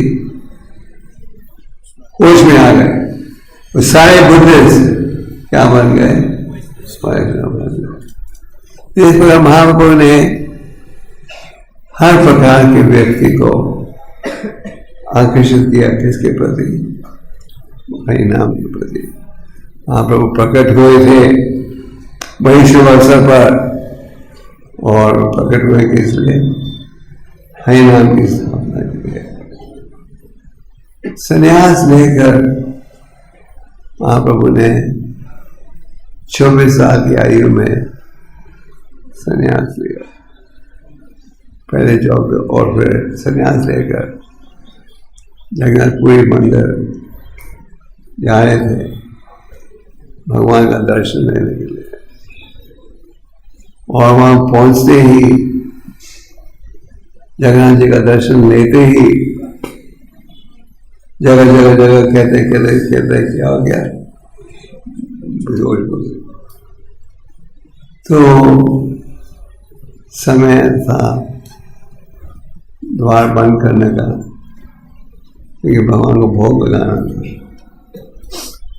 होश में आ गए। वो सारे बुद्धिस्ट क्या बन गए, वैष्णव बन गए। इस प्रकार महाप्रभु ने हर प्रकार के व्यक्ति को आकर्षित किया, किसके प्रति, हरि नाम के प्रति। महाप्रभु प्रकट हुए थे बड़ी शुभ अवसर पर, और प्रकट हुए के इसलिए हरि नाम की स्थापना की है। संन्यास लेकर महाप्रभु ने 24 साल की आयु में संन्यास लिया। पहले जॉब और फिर संन्यास लेकर जगन्नाथपुरी मंदिर जा रहे थे भगवान का दर्शन लेने के लिए, और वहां पहुंचते ही जगन्नाथ जी का दर्शन लेते ही जगह जगह जगह कहते क्या हो गया, बेहोश हो गए। तो समय था द्वार बंद करने का, क्योंकि भगवान को भोग लगाना था।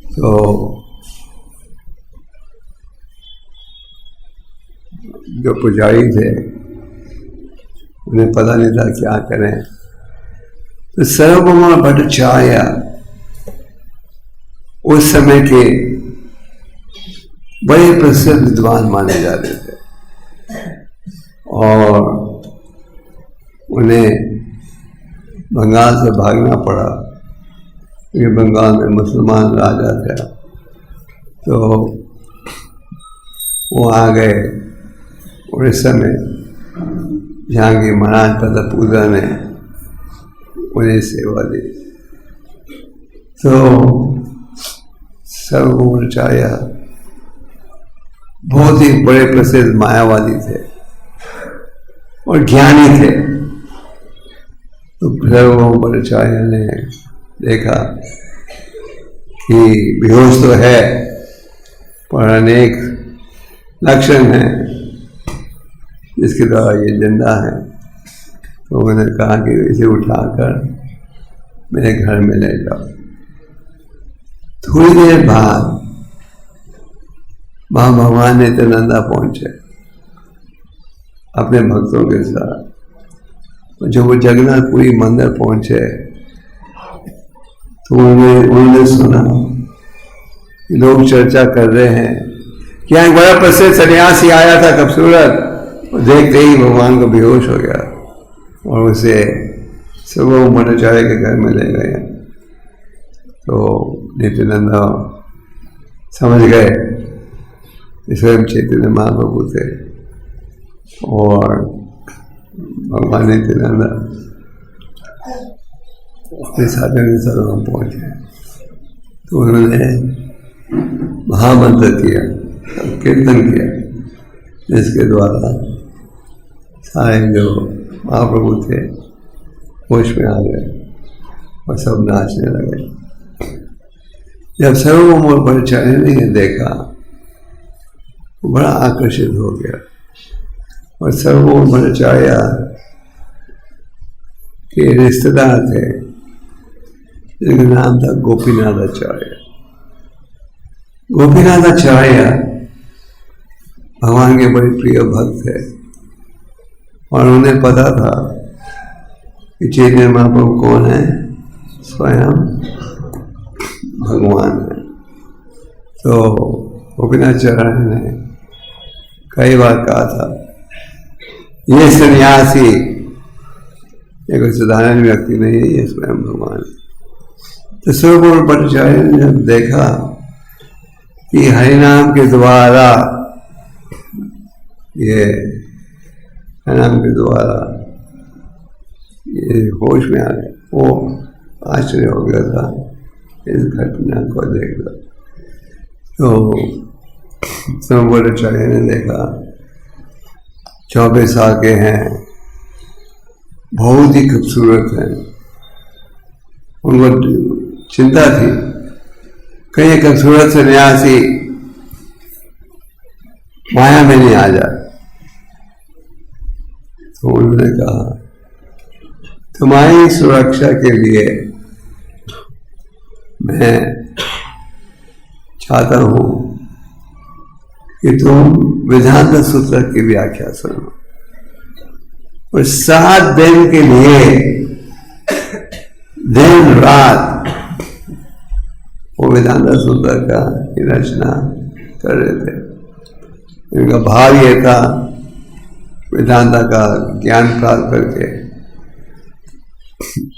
तो जो पुजारी थे उन्हें पता नहीं था क्या करें, तो सर्वभौम भट्टाचार्य उस समय के बड़े प्रसिद्ध विद्वान माने जाते थे, और उन्हें बंगाल से भागना पड़ा, क्योंकि बंगाल में मुसलमान राजा था। तो वो आ गए उड़ीसा में, जहाँ की महाराज प्रतापूजा ने उन्हें सेवा दी। तो सर्वभौमाचार्य बहुत ही बड़े प्रसिद्ध मायावादी थे और ज्ञानी थे। तो सर्वभौमाचार्य ने देखा कि बेहोश तो है पर अनेक लक्षण हैं जिसके द्वारा ये जिंदा है। तो मैंने कहा कि इसे उठाकर मेरे घर में ले जाओ। थोड़ी देर बाद वहां भगवान नित्यानंदा पहुंचे अपने भक्तों के साथ। जब वो जगन्नाथपुरी मंदिर पहुंचे तो उन्होंने सुना कि लोग चर्चा कर रहे हैं कि एक बड़ा प्रसिद्ध सन्यासी आया था खूबसूरत, देखते ही भगवान को बेहोश हो गया और उसे सर्वभौमाचार्य के घर में ले गए। तो नित्यानंद समझ गए स्वयं चैतन्य महाप्रभु थे, और भगवान नित्यानंद अपने साधन के साथ वहां पहुंचे। तो उन्होंने महामंत्र किया, कीर्तन किया, जिसके द्वारा सारे जो महाप्रभु थे होश में आ गए और सब नाचने लगे। जब सर्वभौमाचार्य ने ये देखा वो बड़ा आकर्षित हो गया, और सर्वभौमाचार्य के रिश्तेदार थे जिनका नाम था गोपीनाथाचार्य। गोपीनाथाचार्य भगवान के बड़े प्रिय भक्त थे, और उन्हें पता था कि चैतन्य महाप्रभु कौन है, स्वयं भगवान है। तो गोपीनाथाचार्य ने कई बार कहा था ये सन्यासी ये कोई साधारण व्यक्ति नहीं है, ये स्वयं भगवान है। तो सर्वभौमाचार्य ने जब देखा कि हरिनाम के द्वारा ये हरिनाम के द्वारा ये होश में आ गए, वो आश्चर्य हो गया था इस घटना को देखकर। तो सर्वभौमाचार्य ने देखा 24 साल के हैं, बहुत ही खूबसूरत हैं। उनको चिंता थी कहीं खूबसूरत सन्यासी माया में नहीं आ जाए। तो उन्होंने कहा तुम्हारी सुरक्षा के लिए मैं चाहता हूं कि तुम वेदांत सूत्र की व्याख्या सुनो, और 7 दिन के लिए दिन रात वो वेदांत सूत्र का रचना कर रहे थे। इनका भाव ये था वेदांत का ज्ञान प्राप्त करके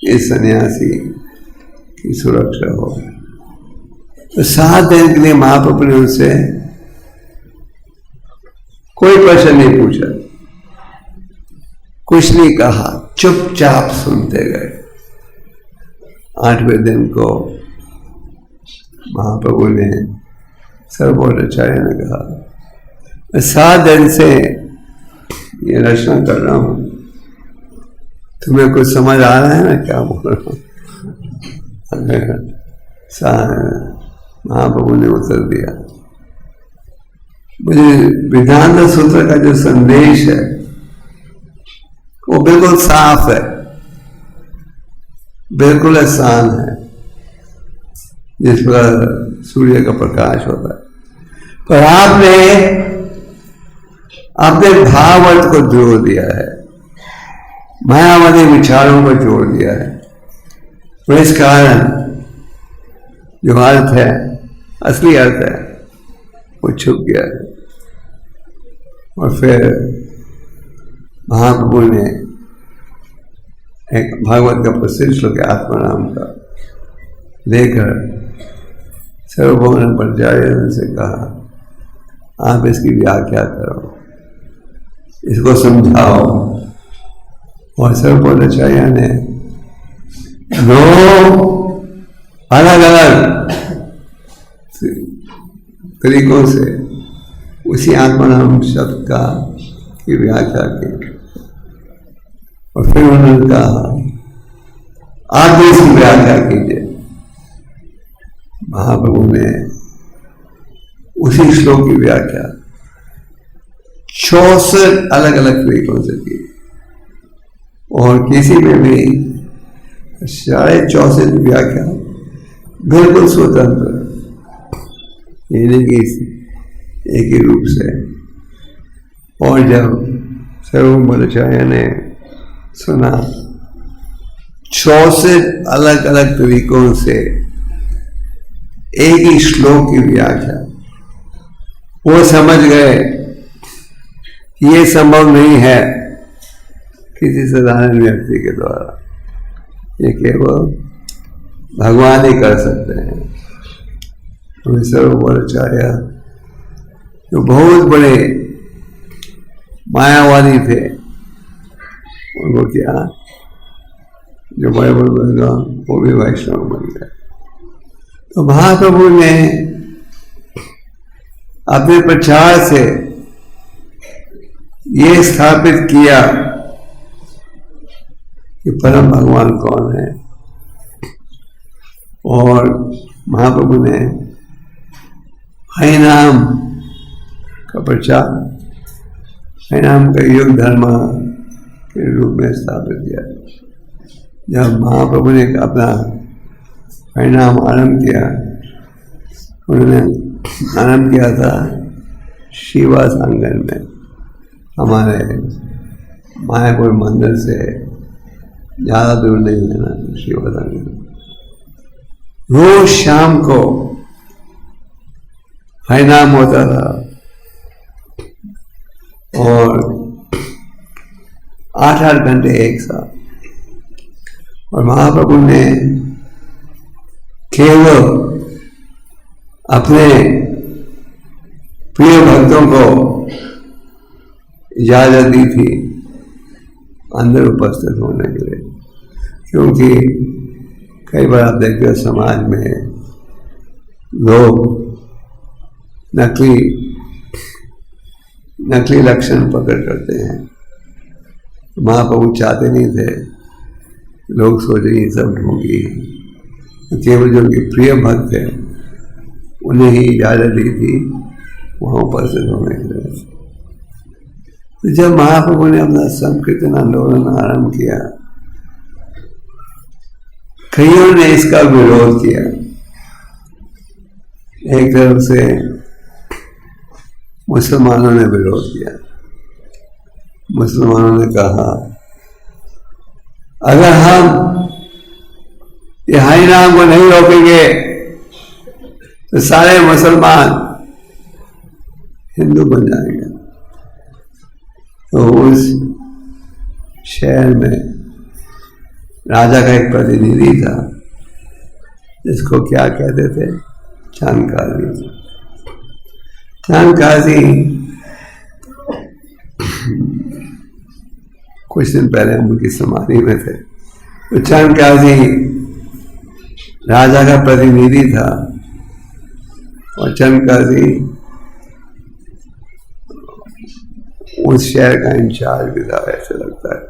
इस सन्यासी की सुरक्षा हो। तो 7 दिन के लिए महाप्रभु ने उनसे कोई प्रश्न नहीं पूछा, कुछ नहीं कहा, चुपचाप सुनते गए। 8वें दिन को महाप्रभु ने सर्वोच्चार्य ने कहा, मैं 7 दिन से ये रचना कर रहा हूं, तुम्हें कुछ समझ आ रहा है ना क्या बोल रहा हूं? महाप्रभु ने उत्तर दिया, मुझे वेदांत सूत्र का जो संदेश है वो बिल्कुल साफ है, बिल्कुल आसान है, जिस पर सूर्य का प्रकाश होता है। पर आपने अपने भावार्थ को जोड़ दिया है, मायावादी विचारों को जोड़ दिया है। तो इस कारण जो अर्थ है, असली अर्थ है, वो छुप गया है। और फिर महाप्रभु ने एक भागवत का प्रसिद्ध श्लोक आत्माराम का लेकर सर्वभौम आचार्य से कहा, आप इसकी व्याख्या करो, इसको समझाओ। और सर्वभौम आचार्य ने 2 अलग अलग तरीकों से उसी आत्माराम शब्द का की व्याख्या की। और फिर उन्होंने कहा, आप भी इसकी व्याख्या कीजिए। महाप्रभु ने उसी श्लोक की व्याख्या 64 अलग अलग तरीकों से की, और किसी में भी 64 की व्याख्या बिल्कुल स्वतंत्र, यानी कि एक ही रूप से। और जब सर्वभौम आचार्य ने सुना 64 अलग अलग तरीकों से एक ही श्लोक की व्याख्या, वो समझ गए कि ये संभव नहीं है किसी साधारण व्यक्ति के द्वारा, ये केवल भगवान ही कर सकते हैं। तो सर्वभौम आचार्य जो बहुत बड़े मायावादी थे, उनको क्या जो बड़े बड़े विद्वान वो भी वैष्णव बन गए। तो महाप्रभु ने अपने प्रचार से ये स्थापित किया कि परम भगवान कौन है। और महाप्रभु ने हरिनाम का प्रचार, हरिनाम का युग धर्म के रूप में स्थापित किया। जब महाप्रभु ने अपना हरिनाम आरंभ किया, उन्होंने आरंभ किया था शिवा आंगन में, हमारे मायापुर मंदिर से ज़्यादा दूर नहीं है ना शिवा आंगन। रोज शाम को हरिनाम होता था और 8-8 घंटे एक साथ। और महाप्रभु ने केवल अपने प्रिय भक्तों को इजाजत दी थी अंदर उपस्थित होने के लिए, क्योंकि कई बार आप देखते हो समाज में लोग नकली लक्षण पकड़ करते हैं। महाप्रभु चाहते नहीं थे लोग सोचेंगे सब ढोंगी, केवल जो उनके प्रिय भक्त थे उन्हें ही इजाजत दी थी वहाँ उपस्थित होने के लिए। तो जब महाप्रभु ने अपना संकीर्तन आंदोलन आरंभ किया, कईयों ने इसका विरोध किया। एक तरफ से मुसलमानों ने विरोध किया। मुसलमानों ने कहा, अगर हम ये हरिनाम को नहीं रोकेंगे तो सारे मुसलमान हिंदू बन जाएंगे। तो उस शहर में राजा का एक प्रतिनिधि था, जिसको क्या कहते थे, चांद काजी। चांद काजी कुछ दिन पहले हम उनकी समाधि में थे। तो चांद काजी राजा का प्रतिनिधि था और चांद काजी उस शहर का इंचार्ज भी था, ऐसे लगता है।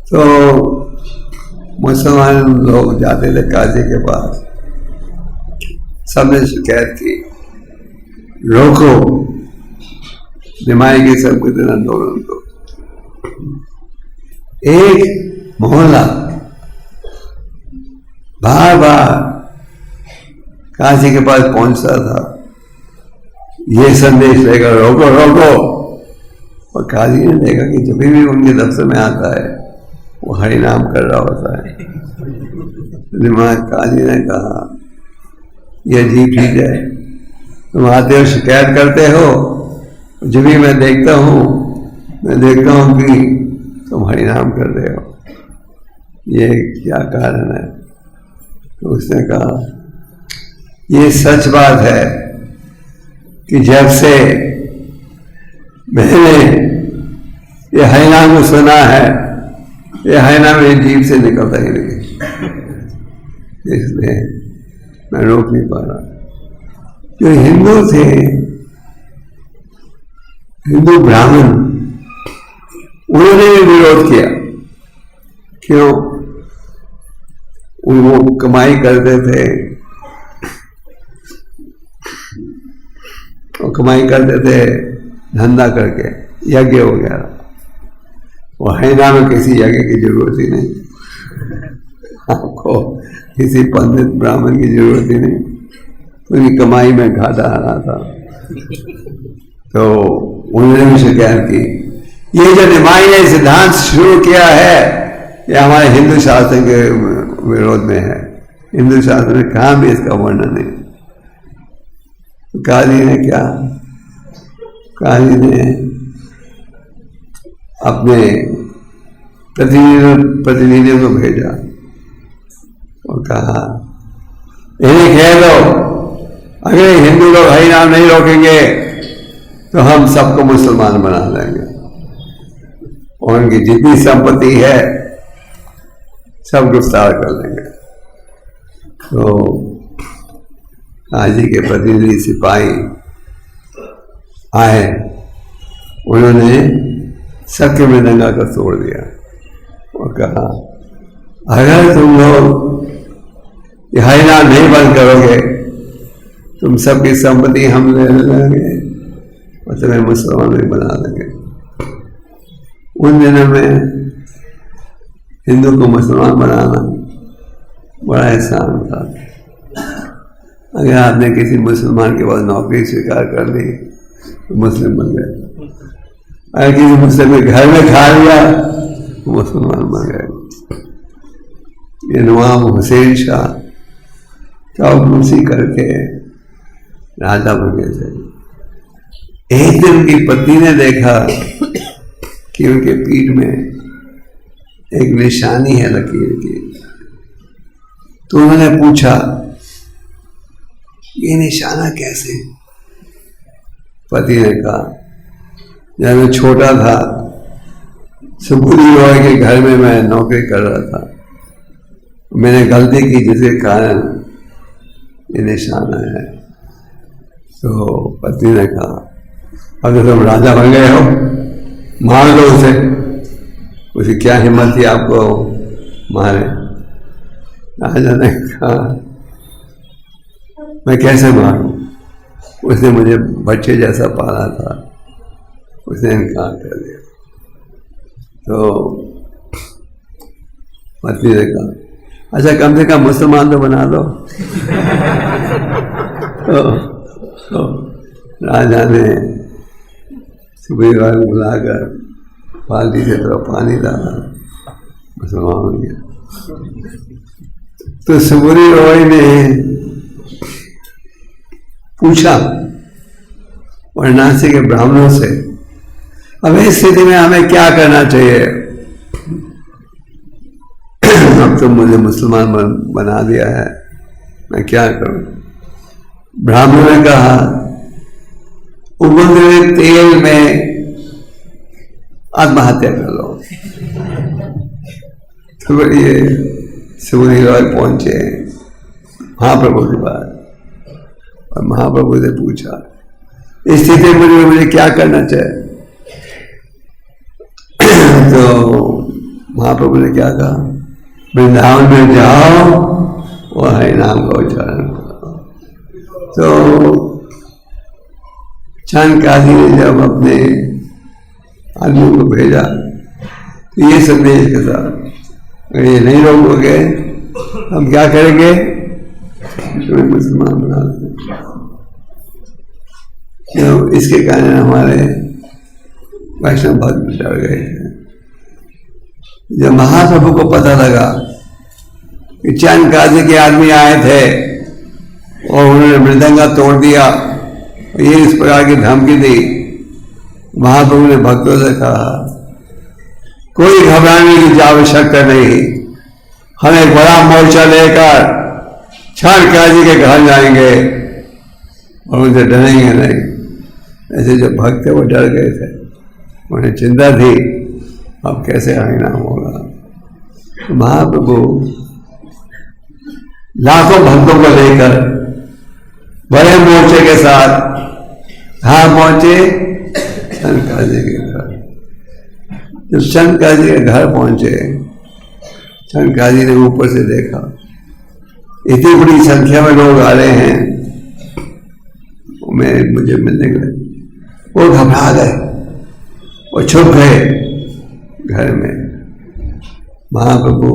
तो मुसलमान लोग जाते थे काजी के पास, सबने शिकायत की, रोको, दिमागी सबको इतना आंदोलन को। एक मोहल्ला बार बार काजी के पास पहुंचता था, ये संदेश लेकर, रोको रोको। और काजी ने देखा कि जब भी उनके दफ्तर में आता है वो हरि नाम कर रहा होता है। दिमाग काजी ने कहा, यह अजीब चीज है, तुम आते हो शिकायत करते हो, जब भी मैं देखता हूं कि तुम हरि नाम कर रहे हो, ये क्या कारण है? तो उसने कहा, ये सच बात है कि जब से मैंने ये हरि नाम को सुना है, ये हरि नाम मेरी जीभ से निकलता ही नहीं, इसलिए मैं रोक नहीं पा रहा। जो हिंदू थे, हिंदू ब्राह्मण, उन्होंने भी विरोध किया। क्यों? वो कमाई करते थे और कमाई करते थे धंधा करके, यज्ञ वगैरह। वो हरिना में किसी यज्ञ की जरूरत ही नहीं, आपको किसी पंडित ब्राह्मण की जरूरत ही नहीं, उनकी कमाई में घाटा आ रहा था। तो उन्होंने भी शिकायत की, ये जो निमाई ने सिद्धांत शुरू किया है, ये हमारे हिंदू शास्त्र के विरोध में है। हिंदू शास्त्र में कहाँ भी इसका वर्णन नहीं। तो काजी ने क्या, काजी ने अपने प्रतिनिधियों को भेजा और कहा, इन्हें कह दो, अगर हिंदू लोग हरि नाम नहीं रोकेंगे तो हम सबको मुसलमान बना देंगे और उनकी जितनी संपत्ति है सब गिरफ्तार कर देंगे। तो काजी के प्रतिनिधि सिपाही आए, उन्होंने सबके मृदंगा को तोड़ दिया और कहा, अगर तुम लोग ये हरि नाम नहीं बंद करोगे, तुम सबकी संपत्ति हम ले लेंगे और तुम्हें मुसलमान भी बना देंगे। उन दिनों में हिंदू को मुसलमान बनाना बड़ा एहसान था। अगर आपने किसी मुसलमान के पास नौकरी स्वीकार कर ली तो मुस्लिम बन गए, अगर किसी मुस्लिम के घर में खा लिया तो मुसलमान बन गए। ये नवाब हुसैन शाह चौकसी करके राजा बन गए थे। एक दिन उनकी पत्नी ने देखा कि उनके पीठ में एक निशानी है लकीर की, तो उन्होंने पूछा, ये निशाना कैसे? पति ने कहा, जब मैं छोटा था, सुपुरी रॉय के घर में मैं नौकरी कर रहा था, मैंने गलती की जिसके कारण ये निशाना है। तो पत्नी ने कहा, अब तो तुम राजा बन गए हो, मार दो उसे। उसे क्या हिम्मत थी आपको मारे? राजा ने कहा, मैं कैसे मारूं? उसने मुझे बच्चे जैसा पाला था। उसने इनकार कर दिया। तो पत्नी ने कहा, अच्छा कम से कम मुसलमान तो बना दो। तो राजा ने सुबह बुलाकर बाल्टी से थोड़ा पानी डाला, मुसलमान हो गया। तो सुबुरी रॉय ने पूछा वाराणसी के ब्राह्मणों से, अब इस स्थिति में हमें क्या करना चाहिए? अब तो मुझे मुसलमान बना दिया है, मैं क्या करूं? ब्राह्मणों ने कहा, उबलते हुए तेल में आत्महत्या कर लो। तो ये सुबुनी रॉय पहुंचे महाप्रभु के पास, और महाप्रभु से पूछा, इस स्थिति में मुझे क्या करना चाहिए? तो महाप्रभु ने क्या कहा, वृंदावन में जाओ और हरि नाम का उच्चारण करो। तो चंद काजी ने जब अपने आदमियों को भेजा तो ये संदेश के साथ, अगर ये नहीं रोकोगे हम क्या करेंगे? तुम्हें मुसलमान बना देंगे। तो इसके कारण हमारे वैष्णव भक्त डर गए थे। जब महाप्रभु को पता लगा कि चंद काजी के आदमी आए थे और उन्होंने मृदंगा तोड़ दिया, ये इस प्रकार की धमकी दी, महाप्रभु ने भक्तों से कहा, कोई घबराने की आवश्यकता नहीं, हम एक बड़ा मोर्चा लेकर चंद काजी के घर जाएंगे और उनसे डरेंगे नहीं। ऐसे जो भक्त थे वो डर गए थे, उन्हें चिंता थी अब कैसे हरिनाम होगा। तो महाप्रभु लाखों भक्तों को लेकर बड़े मोर्चे के साथ कहाँ पहुंचे? चंद काजी के घर। जब चंद काजी के घर पहुंचे, चंद काजी ने ऊपर से देखा इतनी बड़ी संख्या में लोग आ रहे हैं, मुझे मिलने गए। वो घबरा गए और छुप गए घर में। महाप्रभु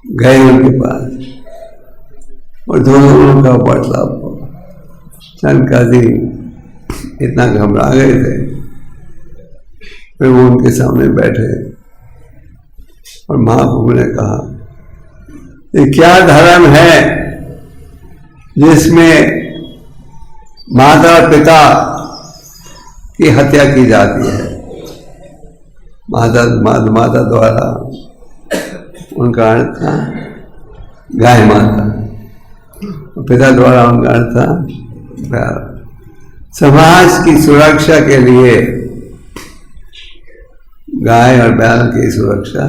गए उनके पास और दोनों का वार्तालाप हुआ। चंद काजी इतना घबरा गए थे, फिर वो उनके सामने बैठे और महाप्रभु ने कहा, ये क्या धर्म है जिसमें माता पिता की हत्या की जाती है? माता द्वारा उनका अर्थ था गाय माता, पिता द्वारा उनका अर्थ था बैल। समाज की सुरक्षा के लिए गाय और बैल की सुरक्षा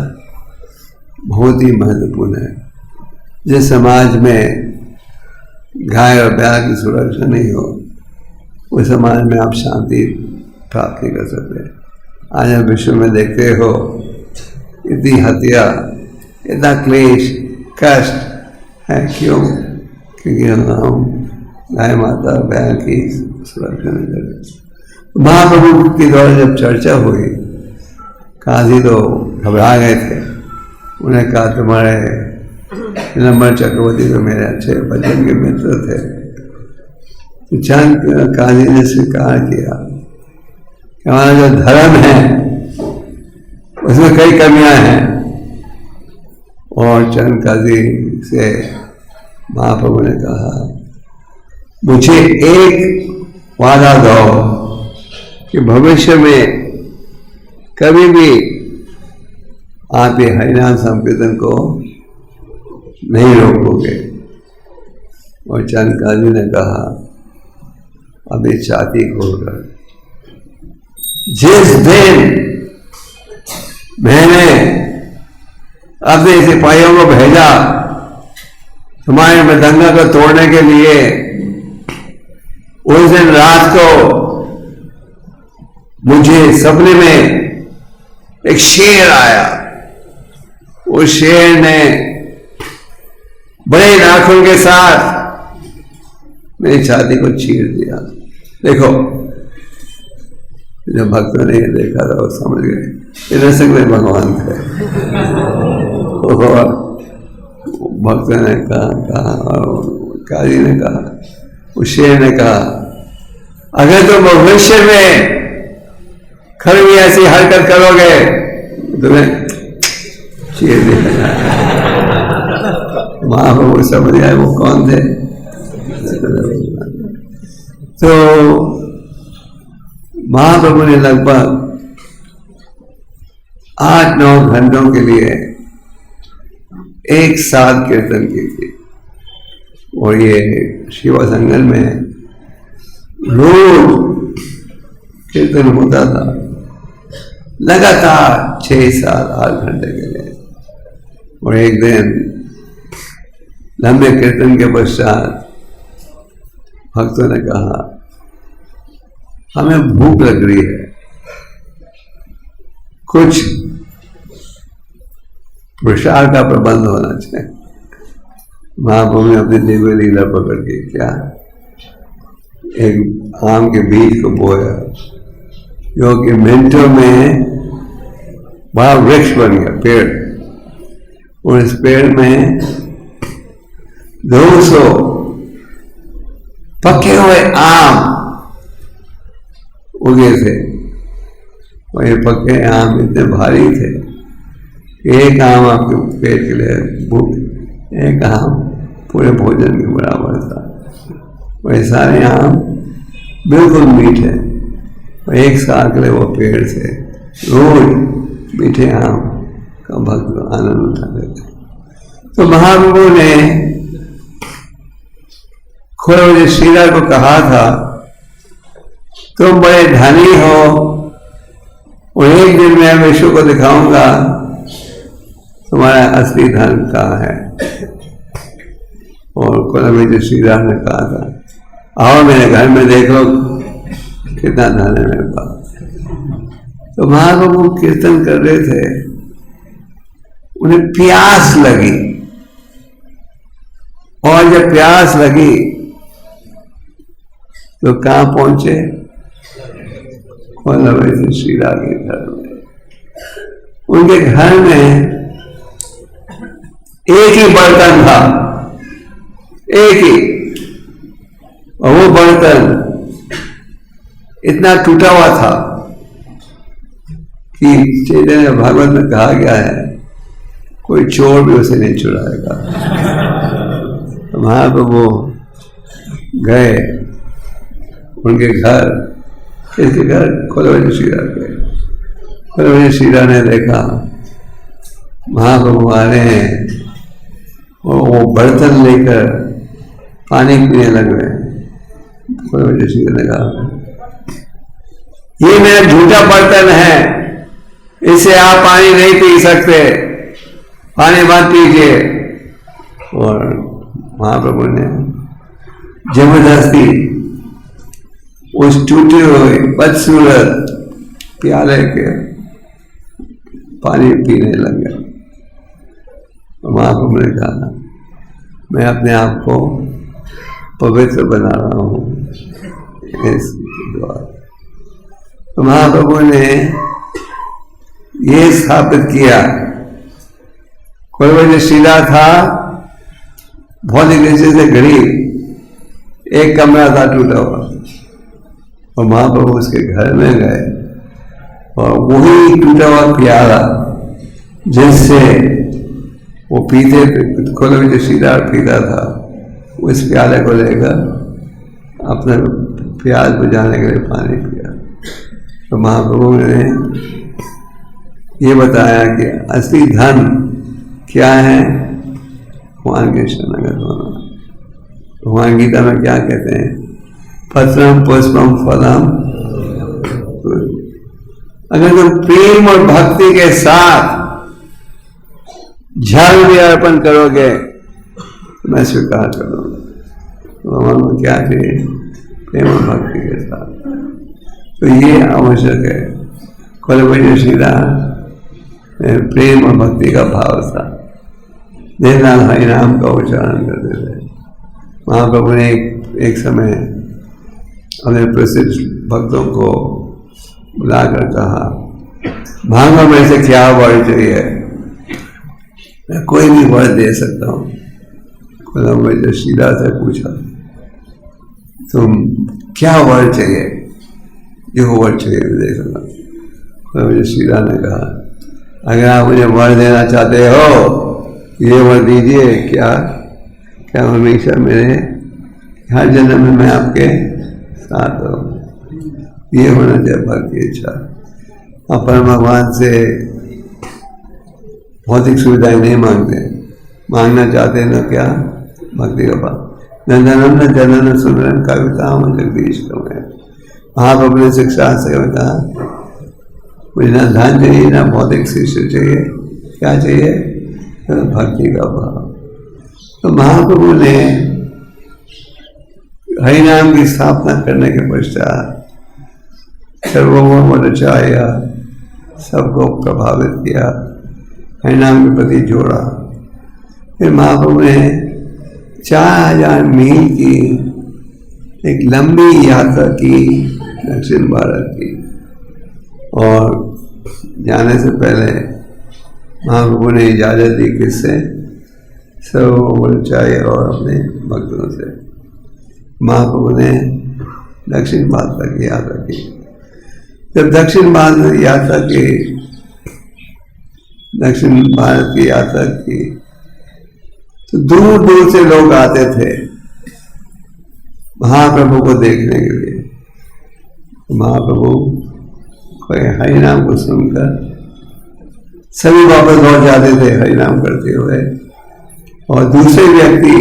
बहुत ही महत्वपूर्ण है। जिस समाज में गाय और बैल की सुरक्षा नहीं हो, उस समाज में आप शांति प्राप्त नहीं कर सकते। आज आप विश्व में देखते हो इतनी हत्या, इतना क्लेश, कष्ट है। क्यों? क्योंकि हम गाय माता बैल की सुरक्षा नहीं करते। महाप्रभु के द्वारा जब चर्चा हुई, काजी तो घबरा गए थे। उन्हें कहा, तुम्हारे नंबर चक्रवर्ती तो मेरे अच्छे बचपन के मित्र थे। तो चंद काजी ने स्वीकार किया कि हमारा जो धर्म है उसमें कई कमियां हैं। और चंद काजी से महाप्रभु ने कहा, मुझे एक वादा दो कि भविष्य में कभी भी आप ये हरिनाम संकीर्तन को नहीं रोकोगे। और चंद काजी ने कहा, अभी छाती खोलकर, जिस दिन मैंने अपने सिपाहियों को भेजा तुम्हारे मृदंगा को तोड़ने के लिए, उस दिन रात को मुझे सपने में एक शेर आया। उस शेर ने बड़े नाखून के साथ मेरी छाती को चीर दिया। देखो, जब भक्तों ने देखा था वो समझ गए ये नरसिंह में भगवान थे। भक्तों ने कहा और काजी ने कहा, उस शेर ने कहा, अगर तुम भविष्य में कभी ऐसी हरकत करोगे तुम्हें चीर दिया। महाप्रभु समझ आए वो कौन थे? तो महाप्रभु ने लगभग 8-9 घंटों के लिए एक साथ कीर्तन की थी। और ये शिवा संगम में रोज कीर्तन होता था लगातार 6-7-8 घंटे के लिए। और एक दिन लंबे कीर्तन के पश्चात भक्तों ने कहा, हमें भूख लग रही है, कुछ प्रसाद का प्रबंध होना चाहिए। महाप्रभु ने अपनी दिव्य लीला पकड़ के क्या एक आम के बीज को बोया, जो कि मिनटों में बड़ा वृक्ष बन गया, पेड़। और इस पेड़ में 200 पके हुए आम उगे थे। और ये पके आम इतने भारी थे, एक आम आपके पेट के लिए भूख, एक आम पूरे भोजन के बराबर था। और ये सारे आम बिल्कुल मीठे, और एक साल के लिए वो पेड़ से रोज मीठे आम का भक्त आनंद उठाते थे। तो महाप्रभु ने खोए श्रीधर को कहा था, तुम बड़े धनी हो और एक दिन मैं विश्व को दिखाऊंगा तुम्हारा असली धन कहाँ है। और कुलविद श्रीधर ने कहा था, आओ मेरे घर में देख लो कितना धन है मेरे पास। तो महाप्रभु कीर्तन कर रहे थे, उन्हें प्यास लगी। और जब प्यास लगी तो कहाँ पहुंचे? कुलविद श्रीधर के घर में। उनके घर में एक ही बर्तन था, एक ही, और वो बर्तन इतना टूटा हुआ था कि चैतन्य भागवत में कहा गया है, कोई चोर भी उसे नहीं चुराएगा। तो महाप्रभु गए उनके घर, किसके घर? कुलविद श्रीधर के। कुलविद श्रीधर ने देखा महाप्रभु आ रहे हैं और वो बर्तन लेकर पानी पीने लग गए। कुलविद श्रीधर ने कहा, ये मेरा झूठा बर्तन है, इससे आप पानी नहीं पी सकते, पानी मत पीजिए। और महाप्रभु ने जबरदस्ती उस टूटे हुए बदसूरत प्याले के पानी पीने लग गया। महाप्रभु ने कहा, मैं अपने आप को पवित्र बना रहा हूँ इस द्वारा। तो महाप्रभु ने ये स्थापित किया, कुलविद श्रीधर था भौतिक दृष्टि से गरीब, एक कमरा था टूटा हुआ। और महाप्रभु उसके घर में गए और वही टूटा हुआ प्याला जिससे वो पीते, कुलविद श्रीधर पीता था, उस प्याले को लेकर अपने प्यास बुझाने के लिए पानी पिया। तो महाप्रभु ने ये बताया कि असली धन क्या है? भगवान के शरणागत होना। भगवान गीता में क्या कहते हैं? पत्रम पुष्पम फलम। अगर तुम प्रेम और भक्ति के साथ जल भी अर्पण करोगे तो मैं स्वीकार करूंगा। भगवान को क्या चाहिए? प्रेम और भक्ति के साथ। तो ये आवश्यक है। कुलविद श्रीधर प्रेम और भक्ति का भाव था, देवनाथ हरि नाम का उच्चारण करते थे। महाप्रभु ने एक समय अपने प्रसिद्ध भक्तों को बुलाकर कहा, भांगो मेरे से क्या वर चाहिए? मैं कोई भी वर दे सकता हूँ। कुलविद श्रीधर से पूछा, तुम क्या वर चाहिए? जो वर चाहिए दे सकता। कुलविद श्रीधर ने कहा, अगर आप मुझे वर देना चाहते हो ये वर दीजिए, क्या क्या हमेशा मेरे हर जन्म में मैं आपके साथ रहूं। ये होना चाहिए भक्त की इच्छा। अपन भगवान से भौतिक सुविधाएं नहीं मांगते, मांगना चाहते हैं ना क्या? भक्ति का भाव। न जनम न जनन सुमरन कविता जगदीश कमें। महाप्रभु ने शिक्षा से कहा मुझे ना धन चाहिए ना भौतिक शिष्य चाहिए, क्या चाहिए? भक्ति का भाव। तो महाप्रभु ने हरिनाम की स्थापना करने के पश्चात सर्वभौम रचाया, सबको प्रभावित किया, हरिनाम के प्रति जोड़ा। फिर महाप्रभु ने 4000 मील की एक लंबी यात्रा की दक्षिण भारत की, और जाने से पहले महाप्रभु ने इजाजत दी किससे? सर्वभौम रचाया और अपने भक्तों से। महाप्रभु ने दक्षिण भारत की यात्रा की। जब दक्षिण भारत की यात्रा की तो दूर दूर से लोग आते थे महाप्रभु को देखने के लिए। महाप्रभु कोई हरिनाम को सुनकर सभी वापस लौट जाते थे हरिनाम करते हुए, और दूसरे व्यक्ति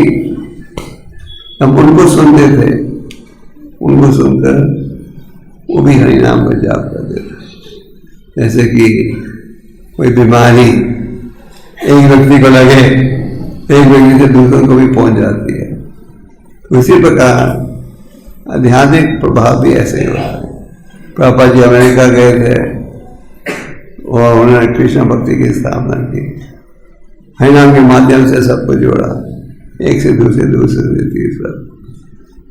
हम उनको सुनते थे, उनको सुनकर वो भी हरिनाम का जाप करते थे। जैसे कि कोई बीमारी एक व्यक्ति को लगे, एक व्यक्ति से दूसरों को भी पहुंच जाती है। उसी प्रकार आध्यात्मिक प्रभाव भी ऐसे ही होता है। प्रभुपाद जी अमेरिका गए थे और उन्होंने कृष्ण भक्ति की स्थापना की, हरिनाम के माध्यम से सबको जोड़ा, एक से दूसरे से तीसरा।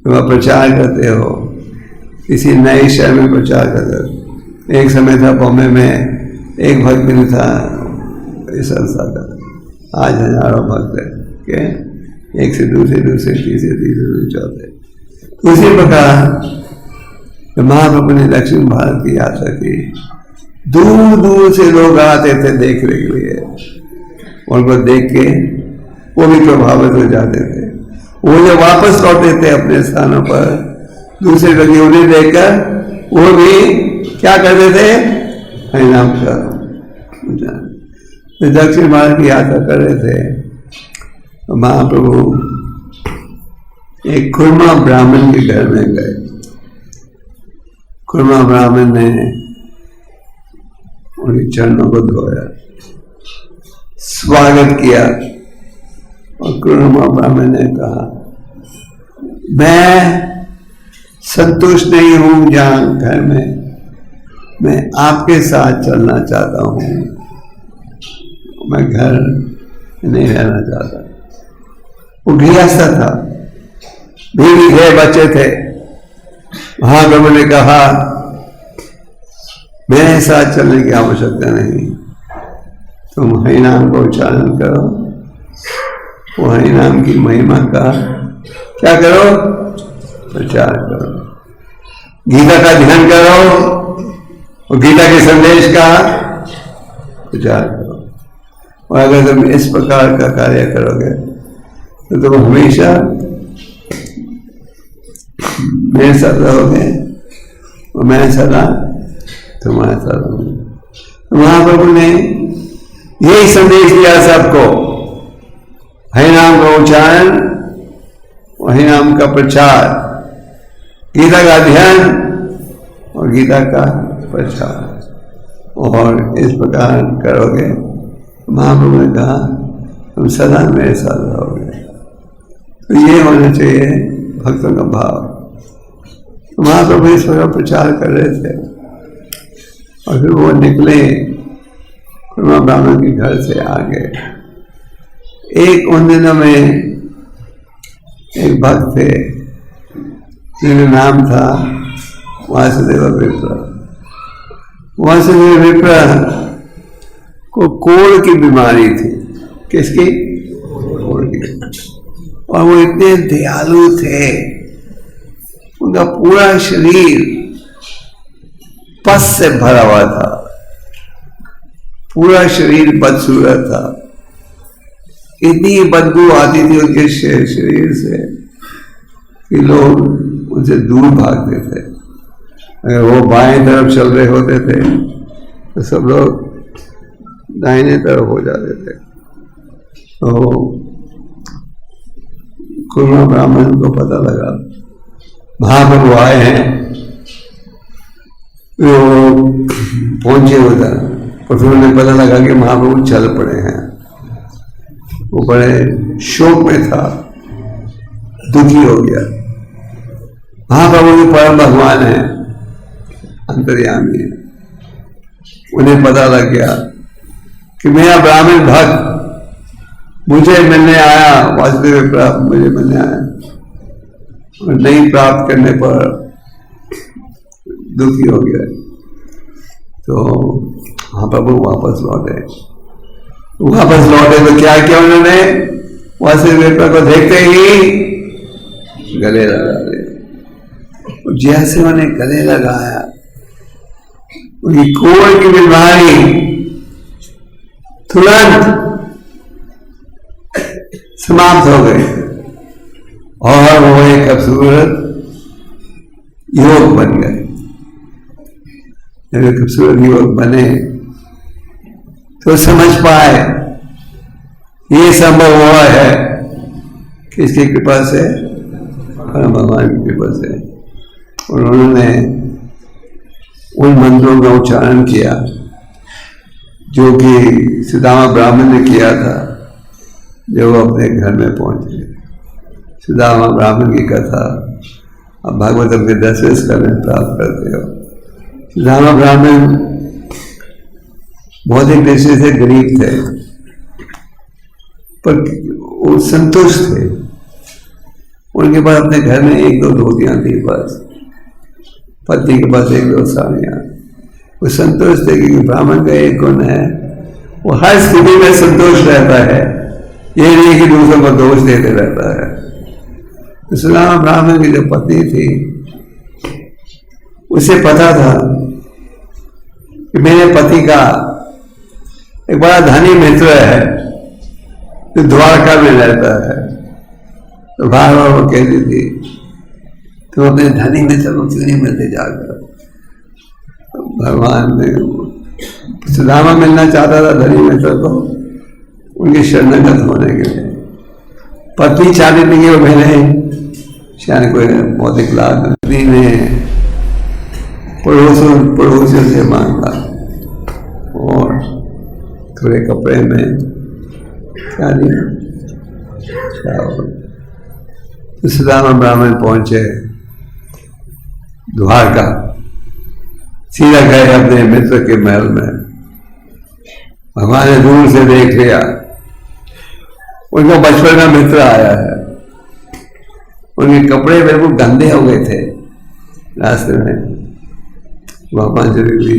तुम आप प्रचार करते हो, किसी नए शहर में प्रचार करते हो। एक समय था बॉम्बे में एक भक्त भी नहीं था इस संस्था का, आज हजारों भक्त है के एक से दूसरे तीसरे चौथे। उसी प्रकार महाप्रभु ने दक्षिण भारत की यात्रा की, दूर दूर से लोग आते थे देखने के लिए, उनको देख के वो भी प्रभावित हो जाते थे। वो जब वापस लौटे थे अपने स्थानों पर, दूसरे व्यक्ति उन्हें देखकर वो भी क्या करते थे? हरिनाम का। दक्षिण भारत की यात्रा कर रहे थे तो महाप्रभु एक खुरमा ब्राह्मण के घर में गए। खुरमा ब्राह्मण ने उनके चरणों को धोया, स्वागत किया, और खुरमा ब्राह्मण ने कहा मैं संतुष्ट नहीं हूं जहां घर में, मैं आपके साथ चलना चाहता हूं, मैं घर नहीं रहना चाहता। वो गृहस्थ था, बीवी थे, बच्चे थे। महाप्रभु ने कहा मेरे साथ चलने की आवश्यकता नहीं, तुम हरिनाम का उच्चारण करो, वो हरिनाम की महिमा का क्या करो? प्रचार करो, गीता का ध्यान करो, और गीता के संदेश का प्रचार करो। और अगर तुम इस प्रकार का कार्य करोगे तो तुम हमेशा मेरे साथ रहोगे और मैं सदा तुम्हारे साथ रहूंगा। महाप्रभु ने यही संदेश दिया सबको, हरिनाम का उच्चारण, हरिनाम का प्रचार, गीता का अध्ययन और गीता का प्रचार। और इस प्रकार करोगे, महाप्रभु ने कहा तुम सदा मेरे साथ रहोगे। तो ये होना चाहिए भक्तों का भाव। तो महाप्रभु इस प्रकार प्रचार कर रहे थे, और फिर वो निकले खुरमा ब्राह्मण के घर से आगे। एक उन दिनों में एक भक्त थे जिनका नाम था वासुदेव विप्र। वासुदेव विप्र को कोढ़ की बीमारी थी। किसकी? कोढ़ की। और वो इतने दयालु थे, उनका पूरा शरीर पस से भरा हुआ था, पूरा शरीर बदसूरत था, इतनी बदबू आती थी उनके शरीर से कि लोग उनसे दूर भागते थे। अगर वो बाएं तरफ चल रहे होते थे तो सब लोग दाहिने तरफ हो जाते थे। तो कुर्मा ब्राह्मण को पता लगा महाप्रभु आए हैं, वो पहुंचे उधर, और फिर उन्हें पता लगा कि महाप्रभु चल पड़े हैं। वो बड़े शोक में था, दुखी हो गया। महाप्रभु भी परम भगवान है, अंतर्यामी है। उन्हें पता लग गया कि मेरा ब्राह्मण भक्त मुझे मिलने आया, वासुदेव प्राप्त मुझे मिलने आया, और नहीं प्राप्त करने पर दुखी हो गया। तो महाप्रभु वापस लौटे। तो क्या किया उन्होंने? वासुदेव को देखते ही गले लगा दिया। जैसे उन्हें गले लगाया, उनकी कोढ़ की बीमारी तुरंत समाप्त हो गई और वो एक खूबसूरत युवक बन गए। जब खूबसूरत युवक बने तो समझ पाए ये संभव हुआ है किसकी कृपा से? परम भगवान की कृपा से। और उन्होंने उन मंत्रों का उच्चारण किया जो कि सुदामा ब्राह्मण ने किया था जब वो अपने घर में पहुंचे। सुदामा ब्राह्मण की कथा अब भागवतम के 10वें स्कंद में प्राप्त करते हो। सुदामा ब्राह्मण भौतिक दृष्टि से गरीब थे, पर वो संतुष्ट थे। उनके पास अपने घर में 1-2 धोतियां थी, बस पति के पास 1-2 साड़ियां। वो संतुष्ट थे कि ब्राह्मण का एक गुण है, वो हर स्थिति में संतुष्ट रहता है, ये नहीं कि दूसरों को दोष देते रहता है। तो सुदामा ब्राह्मण की जो पत्नी थी उसे पता था कि मेरे पति का एक बड़ा धनी मित्र है जो द्वारका में रहता है। तो बार बार वो कहती थी तुम अपने धनी मित्र को क्यों नहीं मिलते जाकर? तो भगवान ने सुदामा मिलना चाहता था धनी मित्र को उनके शरणागत होने के लिए। पत्नी चाहती थी कि वो मिले, शायद कोई भौतिक लाभ ने पड़ोसियों से मांगा और थोड़े कपड़े में क्या दिया, तो सुदामा ब्राह्मण पहुंचे द्वारका, सीधा गए अपने मित्र के महल में। भगवान ने दूर से देख लिया, उनका बचपन का मित्र आया है। उनके कपड़े बिल्कुल गंदे हो गए थे। रास्ते में भगवान जी भी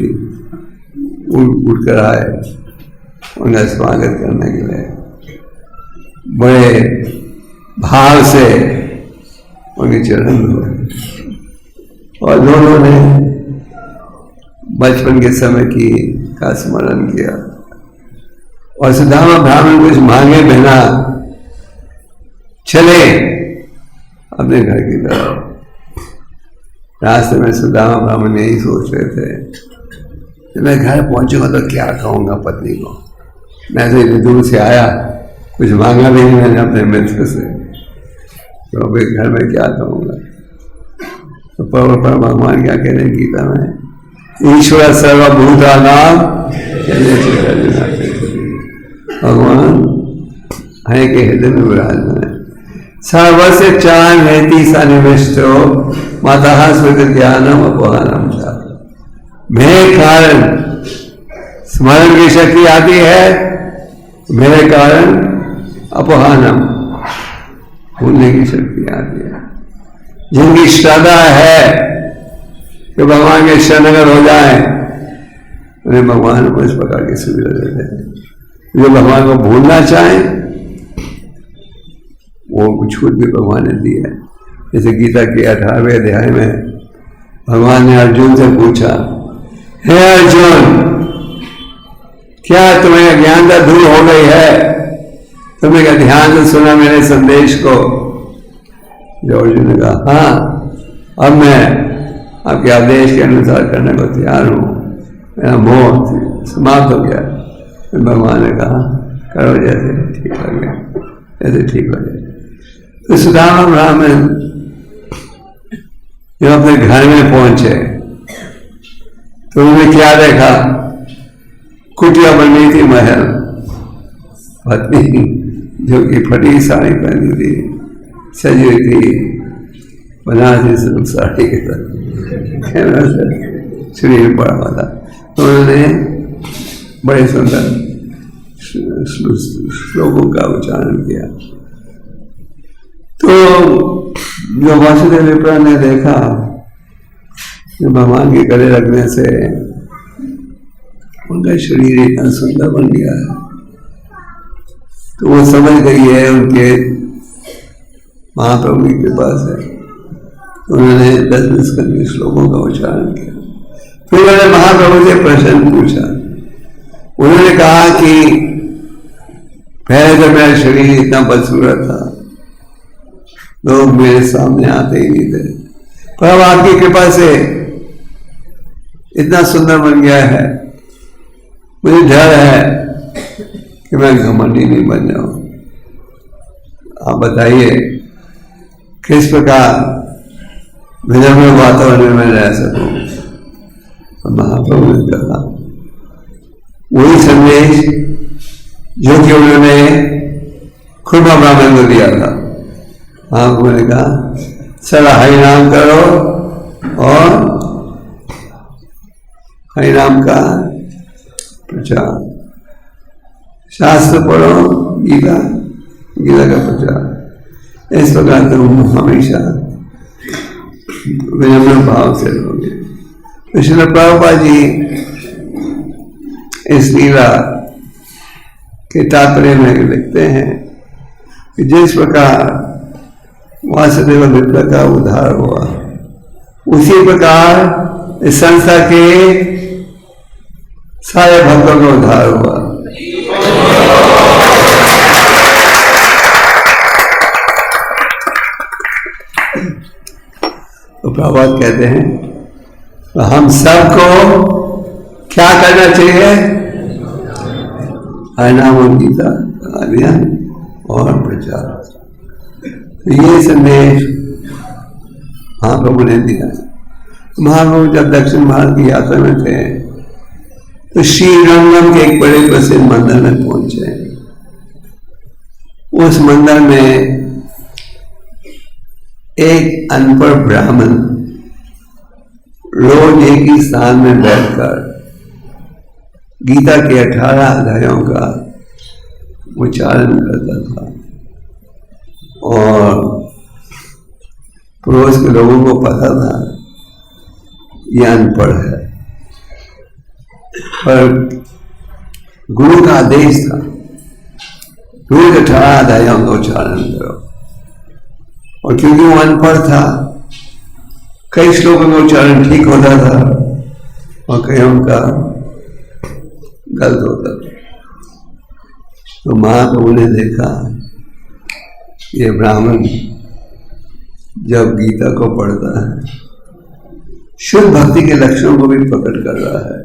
उठ कर आए उनका स्वागत करने के लिए, बड़े भाव से उनके चरण धोए और दोनों ने बचपन के समय का स्मरण किया। और सुदामा ब्राह्मण कुछ मांगे बिना चले अपने घर की तरफ। रास्ते में सुदामा ब्राह्मण यही सोच रहे थे कि मैं घर पहुंचूंगा तो क्या कहूंगा पत्नी को। मैं तो इतनी दूर से आया, कुछ मांगा भी नहीं मैंने अपने मित्र से, तो अभी घर में क्या कहूंगा। तो पर भगवान क्या कह रहे हैं गीता में? ईश्वर सर्वभूतानां, भगवान है के हृदय में विराजमान है। सर्वस्य चान हेति सन्निविष्टो माता स्मृति ज्ञानम अपहानम था। मेरे कारण स्मरण की शक्ति आती है, मेरे कारण अपहानम भूलने की शक्ति आती है। जिनकी श्रद्धा है कि भगवान के शरणगत हो जाए उन्हें भगवान को इस प्रकार की सुविधा देते हैं। जो भगवान को भूलना चाहे वो छूट भी भगवान ने दी है। जैसे गीता के 18वें अध्याय में भगवान ने अर्जुन से पूछा, हे अर्जुन, क्या तुम्हें अज्ञानता दूर हो गई है? तुमने क्या ध्यान से सुना मेरे संदेश को? जो अर्जुन ने कहा हाँ अब मैं आपके आदेश के अनुसार करने को तैयार हूँ, मेरा मोह समाप्त हो गया। फिर भगवान ने कहा करो जैसे ठीक लगे, जैसे ठीक लगे। तो सुदामा ब्राह्मण जब अपने घर में पहुंचे तो उन्होंने क्या देखा, कुटिया बनी थी महल, पत्नी जो कि फटी साड़ी पहनी थी, सजी हुई थी बनारसी सिल्क साड़ी के साथ, शरीर पड़ा हुआ था। तो उन्होंने बड़े सुंदर श्लोकों का उच्चारण किया। तो जो वासुदेव विप्र ने देखा कि भगवान के गले लगने से उनका शरीर इतना सुंदर बन गया है, तो वो समझ गई है उनके महाप्रभु की कृपा से। तो उन्होंने 10-20 करके श्लोकों का उच्चारण किया। फिर उन्होंने महाप्रभु से प्रश्न पूछा। उन्होंने कहा कि पहले तो मेरा शरीर इतना बदसूरत था, लोग मेरे सामने आते ही नहीं थे, पर अब आपकी कृपा से इतना सुंदर बन गया है, मुझे डर है कि मैं घमंडी नहीं बन जाऊं। आप बताइए किस प्रकार विनम्र वातावरण में रह सकूं। महाप्रभु ने कहा वही संदेश जो कि उन्होंने खुरमा ब्राह्मण को दिया था। महाप्रभु ने कहा चला हरिनाम करो और हरिनाम का प्रचार, शास्त्र पढ़ो, गीता का प्रचार। इस प्रकार तुम हमेशा विनम्र भाव से रहोगे। तो श्रील प्रभुपाद जी इस लीला के तात्पर्य में लिखते हैं कि जिस प्रकार वासुदेव विप्र का उद्धार हुआ, उसी प्रकार इस संस्था के सारे भक्तों का उद्धार हुआ। तो प्रभुपाद कहते हैं तो हम सबको क्या करना चाहिए, हरिनाम और गीता अभियान और प्रचार। तो ये संदेश महाप्रभु ने दिया। महाप्रभु जब दक्षिण भारत की यात्रा में थे तो श्रीरंगम के एक बड़े प्रसिद्ध मंदिर में पहुंचे। उस मंदिर में एक अनपढ़ ब्राह्मण रोज एक ही स्थान में बैठकर गीता के 18 अध्यायों का उच्चारण करता था और पड़ोस के लोगों को पता था ये अनपढ़ है, पर गुरु का आदेश था रोज 18 अध्यायों का उच्चारण करो। और क्योंकि वो अनपढ़ था, कई श्लोकों का उच्चारण ठीक होता था और कईयों का गलत होता था। तो महाप्रभु ने देखा ये ब्राह्मण जब गीता को पढ़ता है, शुद्ध भक्ति के लक्षणों को भी प्रकट कर रहा है,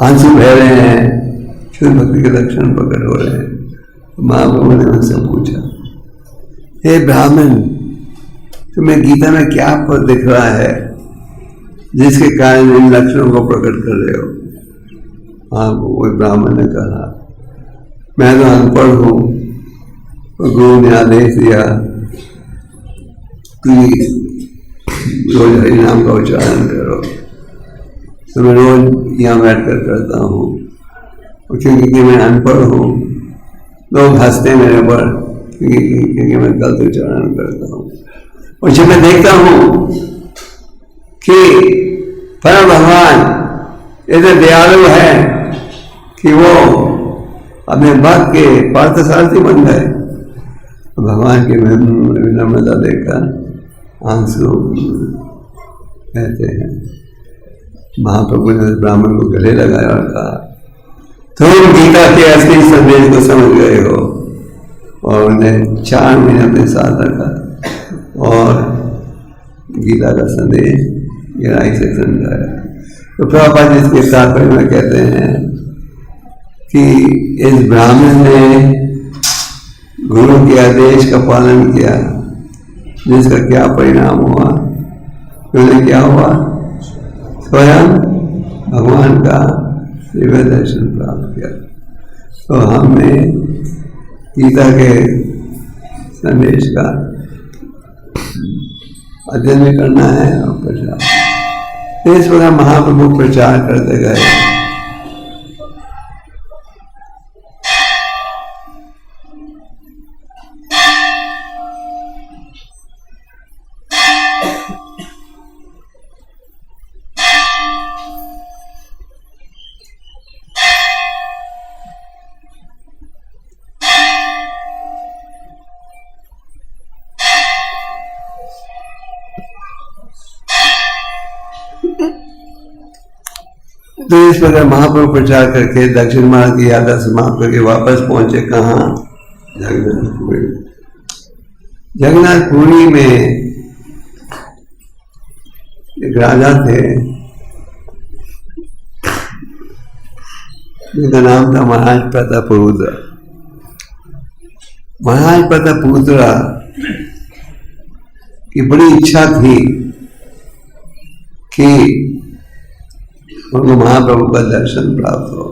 आंसू बह रहे हैं, शुद्ध भक्ति के लक्षण प्रकट हो रहे हैं। तो महाप्रभु ने उनसे पूछा, हे ब्राह्मण, तुम्हें गीता में क्या पद दिख रहा है जिसके कारण इन लक्षणों को प्रकट कर रहे हो? हाँ, वो ब्राह्मण ने कहा, मैं तो अनपढ़ हूं, गुरु ने आदेश दिया कि रोज हरि नाम का उच्चारण करो, तो मैं रोज यहाँ बैठकर करता हूँ। और क्योंकि मैं अनपढ़ हूँ, लोग हंसते मेरे पर क्योंकि मैं गलत उच्चारण करता हूँ। और जब मैं देखता हूँ कि परम भगवान इतने दयालु है कि वो अपने भक्त के पार्थसारथी बन गए, भगवान की विनम्रता देखकर आंसू कहते हैं। महाप्रभु ने ब्राह्मण को गले लगाया और कहा, तुम गीता के असली संदेश को समझ गए हो। और उन्हें 4 महीने अपने साथ रखा और गीता का संदेश गहराई से समझाया। तो प्रभुपाद जी इसके तात्पर्य में कहते हैं कि इस ब्राह्मण ने गुरु के आदेश का पालन किया, जिसका क्या परिणाम हुआ, उन्हें क्या हुआ, स्वयं भगवान का दिव्य दर्शन प्राप्त किया। तो हमें गीता के संदेश का अध्ययन भी करना है और प्रचार। इस प्रकार महाप्रभु प्रचार करते गए। तो इस प्रकार महाप्रभु प्रचार करके दक्षिण मार्ग की यात्रा समाप्त करके वापस पहुंचे कहाँ, जगन्नाथपुरी। जगन्नाथपुरी में एक राजा थे जिनका नाम था महाराज प्रतापरुद्र। महाराज प्रतापरुद्र की बड़ी इच्छा थी कि उनको महाप्रभु का दर्शन प्राप्त हो,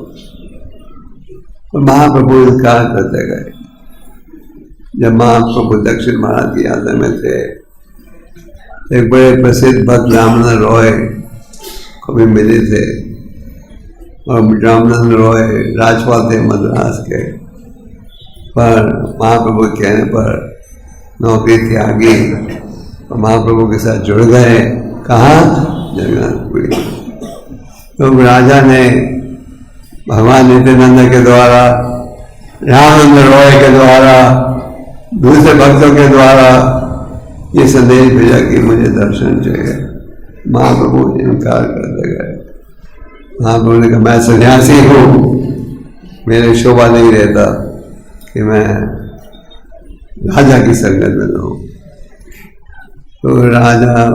और महाप्रभु इनकार करते गए। जब महाप्रभु दक्षिण महाराज की यात्रा में थे, एक बड़े प्रसिद्ध भक्त रामानंद रॉय को भी मिले थे, और रामानंद रॉय राजपाल थे मद्रास के, पर महाप्रभु के कहने पर नौकरी त्यागी और महाप्रभु के साथ जुड़ गए। कहाँ, जगन्नाथपुरी। तो राजा ने भगवान नित्यानंद के द्वारा, रामानंद रॉय के द्वारा, दूसरे भक्तों के द्वारा ये संदेश भेजा कि मुझे दर्शन चाहिए। महाप्रभु इनकार करते गए। महाप्रभु ने कहा, मैं सन्यासी हूँ, मेरे शोभा नहीं रहता कि मैं राजा की संगत में रहूँ। तो राजा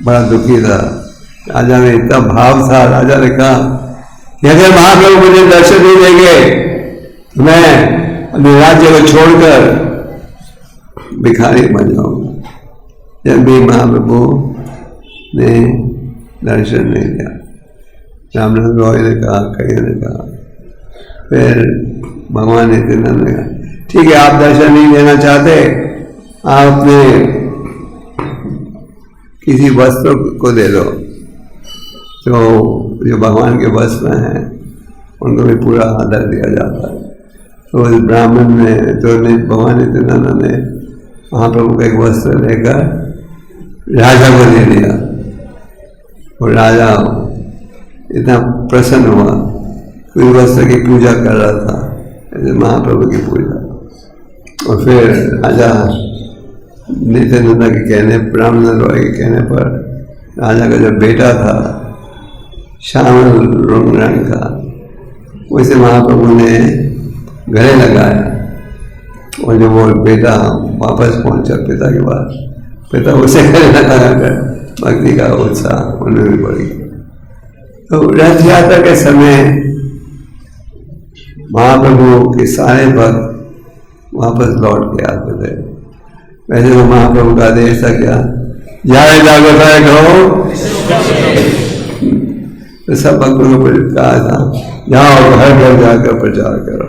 बड़ा दुखी था। राजा में इतना भाव था, राजा ने कहा कि अगर महाप्रभु मुझे दर्शन नहीं देंगे तो मैं अपने राज्य को छोड़कर भिखारी बन जाऊंगा। जब भी महाप्रभु ने दर्शन नहीं दिया, रामानंद रॉय ने कहा, कई ने कहा, फिर भगवान नित्यानंद ने कहा, ठीक है, आप दर्शन नहीं देना चाहते, आप अपने किसी वस्त्र को दे दो। तो जो भगवान के वस्त्र हैं उनको भी पूरा आदर दिया जाता है। तो इस ब्राह्मण ने, तो भगवान नित्यानंद ने महाप्रभु का एक वस्त्र लेकर राजा को दे दिया, और राजा इतना प्रसन्न हुआ कि उस वस्त्र की पूजा कर रहा था, ऐसे महाप्रभु की पूजा। और फिर राजा नित्यानंद के कहने, ब्राह्मण रॉय के कहने पर, राजा का जब बेटा था श्यामल रंग का, वैसे महाप्रभु ने गले लगाया, और जब वो बेटा वापस पहुंचा पिता के पास, पिता उसे गले लगाकर भक्ति का उत्साह उनमें भी बढ़ गया। तो रथ यात्रा के समय महाप्रभु के सारे भक्त वापस लौट के आते थे। वैसे तो महाप्रभु का आदेश था क्या, जाए जागो तो सब भक्तों को कहा था, जाओ घर घर जाकर प्रचार करो।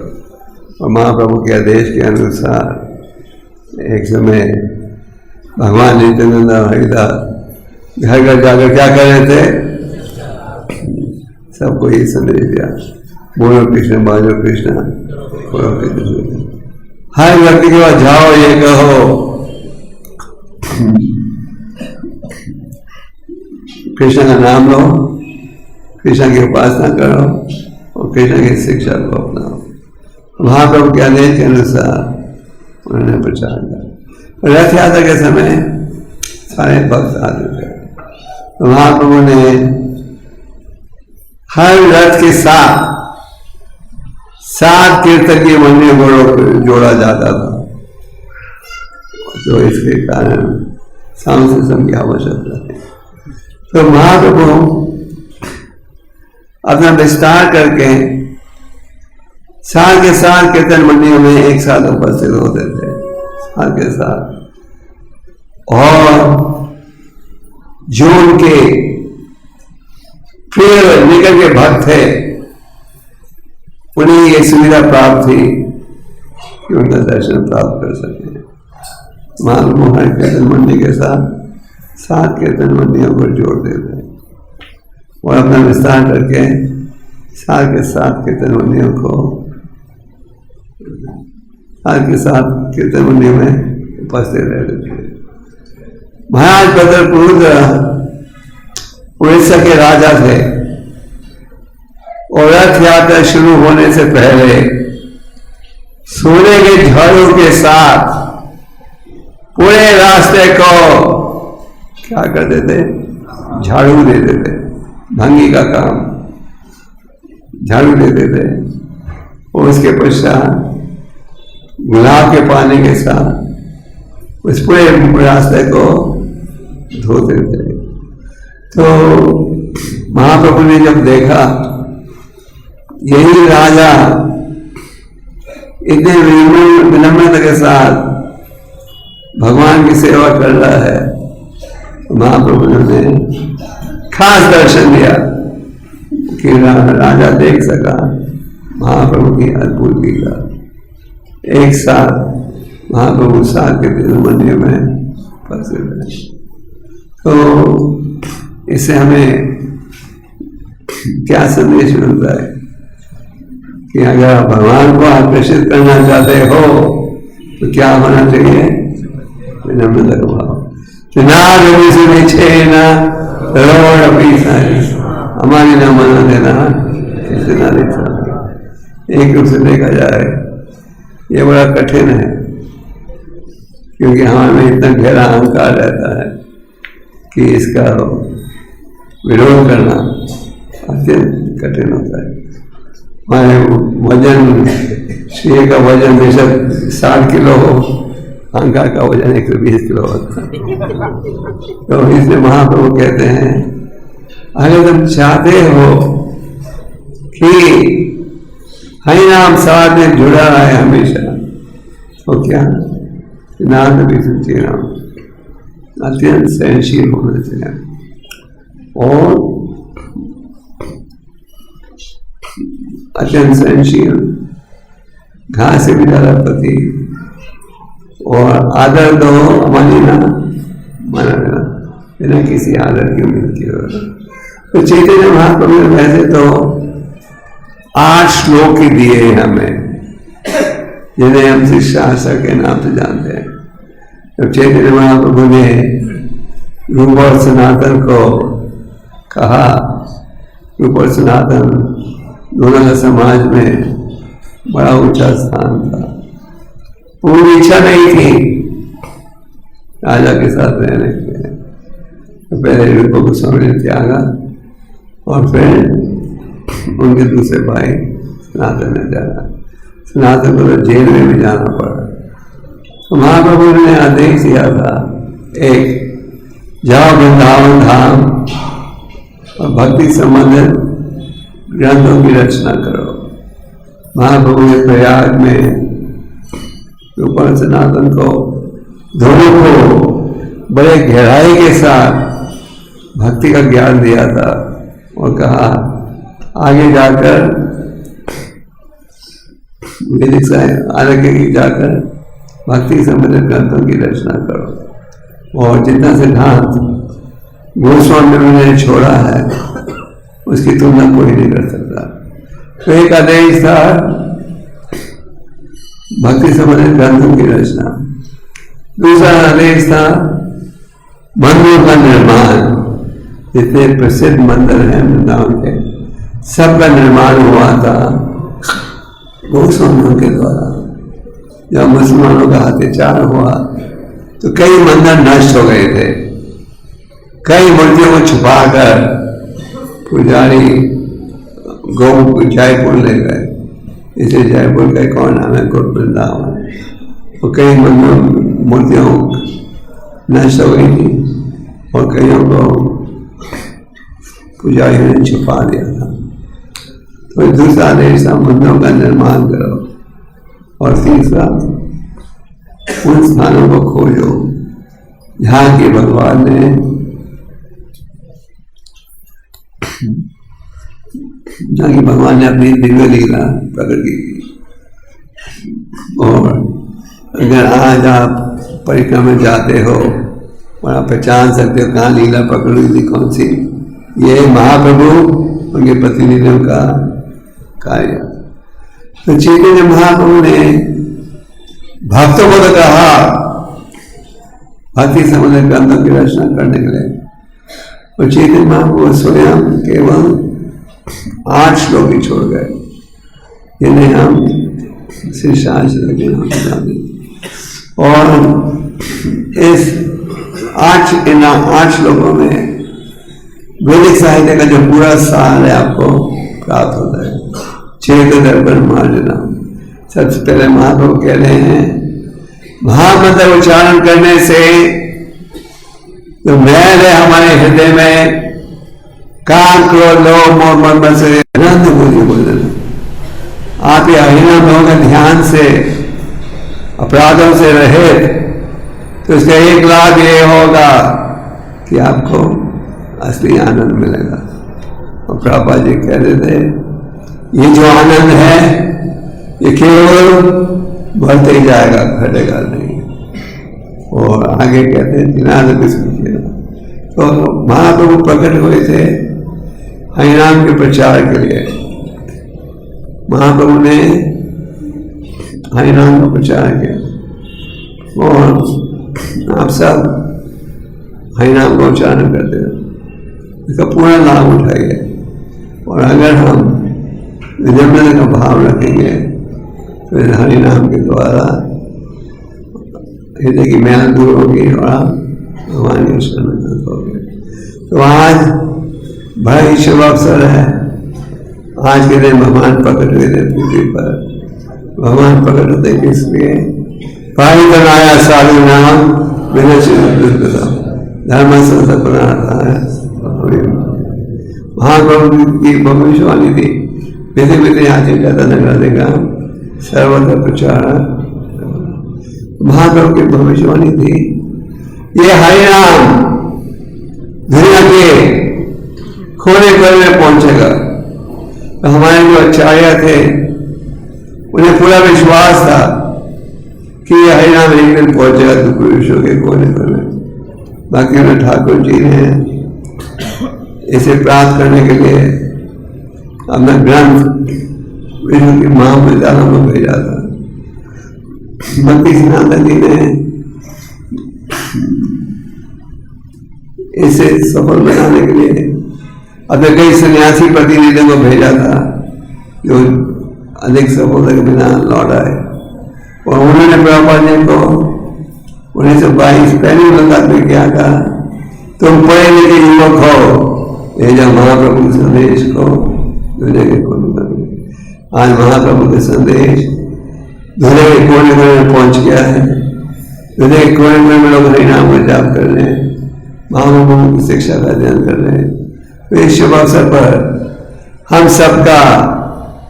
और महाप्रभु के आदेश के अनुसार एक समय भगवान नित्यानंद और हरिदास घर घर जाकर क्या कर रहे थे, सबको ये संदेश दिया, बोलो कृष्ण, बाजो कृष्ण, बोलो कृष्ण। हर व्यक्ति के पास जाओ, ये कहो कृष्ण का नाम लो, कृष्ण की उपासना करो और कृष्ण की शिक्षा को अपनाओ। महाप्रभु के आदेश के अनुसार उन्होंने प्रचार किया। रथ यात्रा के समय सारे भक्त आते थे, तो महाप्रभु ने हर रथ के साथ 7 कीर्तकीय मंडलियों को जोड़ा जाता था। तो इसके कारण साउंड सिस्टम की आवश्यकता है। तो महाप्रभु अपना विस्तार करके साल के साल कीर्तन मंडियों में एक साथ उपस्थित होते थे, साल के साथ। और जो उनके प्रिय निकट के भक्त थे उन्हें ये सुविधा प्राप्त थी कि उनका दर्शन प्राप्त कर सके। महाप्रभु हर कीर्तन मंडी के साथ 7 कीर्तन मंडियों को जोड़ देते और अपना विस्तार करके साल के 7 कीर्तन मंडियों को साल के 7 कीर्तन मंडियों में उपस्थित रहते थे। महाराज बदरपुर उड़ीसा के राजा थे और रथ यात्रा शुरू होने से पहले सोने के झाड़ू के साथ पूरे रास्ते को क्या करते थे, झाड़ू देते थे। भंगी का काम, झाड़ू देते थे। और उसके पश्चात गुलाब के पानी के साथ उस पूरे रास्ते को धोते थे। तो महाप्रभु ने जब देखा यही राजा इतने विनम्रता के साथ भगवान की सेवा कर रहा है, तो महाप्रभु ने खास दर्शन दिया कि राजा देख सका महाप्रभु की अद्भुत लीला। एक साथ महाप्रभु 7 के दिन मंदिर में फंसे थे। तो इससे हमें क्या संदेश मिलता है कि अगर आप भगवान को आकर्षित करना चाहते हो तो क्या होना चाहिए, विनम्रता का भाव। हमारी न मना देना किसी ना देखा। एक रूप से देखा जाए ये बड़ा कठिन है, क्योंकि हमें इतना गहरा अहंकार रहता है कि इसका विरोध करना अत्यंत कठिन होता है। हमारे वजन, शेर का वजन बेशक 60 किलो हो, अहंकार का वजन 120 किलो होता है। तो इसलिए महाप्रभु कहते हैं अगर तुम चाहते हो कि हरि नाम साथ में जुड़ा है हमेशा, तो क्या नाम भी सुनती नाम अत्यंत सहनशील होना चाहिए। और अत्यंत सहनशील, घास से भी ज्यादा पति, और आदर दो अमानिना माना देना, बिना किसी आदर की उम्मीद किए। तो चैतन्य महाप्रभु ने वैसे तो 8 श्लोक ही दिए हमें, जिन्हें हम शिष्टाचार के नाम से जानते हैं। जब चैतन्य महाप्रभु ने रूप और सनातन को कहा, रूप और सनातन दोनों का समाज में बड़ा ऊंचा स्थान था। पूरी इच्छा नहीं थी राजा के साथ रहने के। तो पहले रूप गोस्वामी ने त्यागा और फिर उनके दूसरे भाई सनातन ने जाना। सनातन को तो जेल में भी जाना पड़ा। तो महाप्रभु ने आदेश दिया था, एक जाओ वृंदावन धाम और भक्ति संबंधित ग्रंथों की रचना करो। महाप्रभु ने प्रयाग में ऊपर सनातन को दोनों को बड़े गहराई के साथ भक्ति का ज्ञान दिया था और कहा आगे जाकर वैदिक आगे जाकर भक्ति संबंधित ग्रंथों की रचना करो। और जितना सिद्धांत गोस्वामी ने छोड़ा है उसकी तुलना कोई नहीं कर सकता। तो एक आदेश था भक्ति संबंधित ग्रंथों की रचना। दूसरा आदेश था मंदिरों का निर्माण। जितने प्रसिद्ध मंदिर हैं वृंदावन के, सबका निर्माण हुआ था गोस्वामियों के द्वारा। जब मुसलमानों का अत्याचार हुआ तो कई मंदिर नष्ट हो गए थे। कई मूर्तियों को छुपाकर पुजारी जयपुर ले गए। इसे जयपुर का कौन नाम है, गुरु वृंदावन। तो कई मूर्तियों नष्ट हो गई थी और कईयों को पुजारियों ने छुपा दिया था। तो दूसरा ऐसा मंदिरों का निर्माण करो, और तीसरा उन स्थानों को खोजो जहाँ की भगवान ने अपनी दिव्य लीला प्रकट की। और अगर आज आप परिक्रमा में जाते हो और आप पहचान सकते हो कहाँ लीला पकड़ हुई थी, कौन सी, ये महाप्रभु उनके प्रतिनिधियों का कार्य। तो चैतन्य महाप्रभु ने भक्तों को तो कहा भक्ति समुद्र ग्रंथों की रचना करने के लिए, और चैतन्य महाप्रभु स्वयं केवल 8 श्लोक ही छोड़ गए, जिन्हें हम शिष्याश्रय के नाम से जानते हैं। और इस 8 श्लोकों में वैदिक साहित्य का जो पूरा सार है आपको प्राप्त होता है। चेत दर्पण मार्जना, सबसे पहले महाप्रभु कह रहे हैं महामंत्र उच्चारण करने से तो मैल है हमारे हृदय में, काम क्रोध लोभ मोह मद से आनंद बोधन। आप ये अहिना भाव के ध्यान से अपराधों से रहे तो इसका एक लाभ ये होगा कि आपको असली आनंद मिलेगा। और प्रभुपाद जी कह रहे थे ये जो आनंद है ये केवल बढ़ते ही जाएगा, घटेगा नहीं। और आगे कहते हैं दिनाद किसको। तो महाप्रभु प्रकट हुए थे हरिनाम के प्रचार के लिए। महाप्रभु ने हरिनाम का प्रचार किया और आप सब हरिनाम का उच्चारण करते हो, इसका पूरा लाभ उठाइए। और अगर हम विनम्रता का भाव रखेंगे तो हरिनाम के द्वारा हृदय की मैल दूर होगी और आप भगवान के शरण होगे। तो आज बड़ा ही शुभ अवसर है। आज के दिन भगवान प्रकट हुए थे पृथ्वी पर। भगवान प्रकट होते किस लिए? पाई बनाया साधु नाम बिना धर्म महाप्रभु की भविष्यवाणी थी, विधि विधि आचरण जाता नगर देगा सर्वत्र प्रचार। महाप्रभु की भविष्यवाणी थी ये हरिनाम दुनिया के खोने खोने में पहुंचेगा। तो हमारे जो आचार्य थे उन्हें पूरा विश्वास था कि यह हरिनाम एक दिन पहुंचेगा दुख विश्व के कोने कोने। बाकी उन्हें ठाकुर जी ने इसे प्राप्त करने के लिए अपना ग्रंथ विष्णु की महाविद्यालय में भेजा था। भक्ति सनातन जी ने इसे सफल बनाने के लिए अपने कई सन्यासी प्रतिनिधियों को भेजा था जो अधिक सफलता के बिना लौट आए। और उन्होंने प्रभुपाद जी को 1922 पहली मुलाकात में क्या कहा, तुम पढ़े लिखे युवक हो, ये जो महाप्रभु के संदेश को दुनिया के कोने में। आज महाप्रभु के संदेश दुनिया के कोने कोने में पहुंच गया है। दुनिया के कोने कोने में लोग हरिनाम का जाप कर रहे हैं, महाप्रभु की शिक्षा का अध्ययन कर रहे हैं। तो इस शुभ अवसर पर हम सबका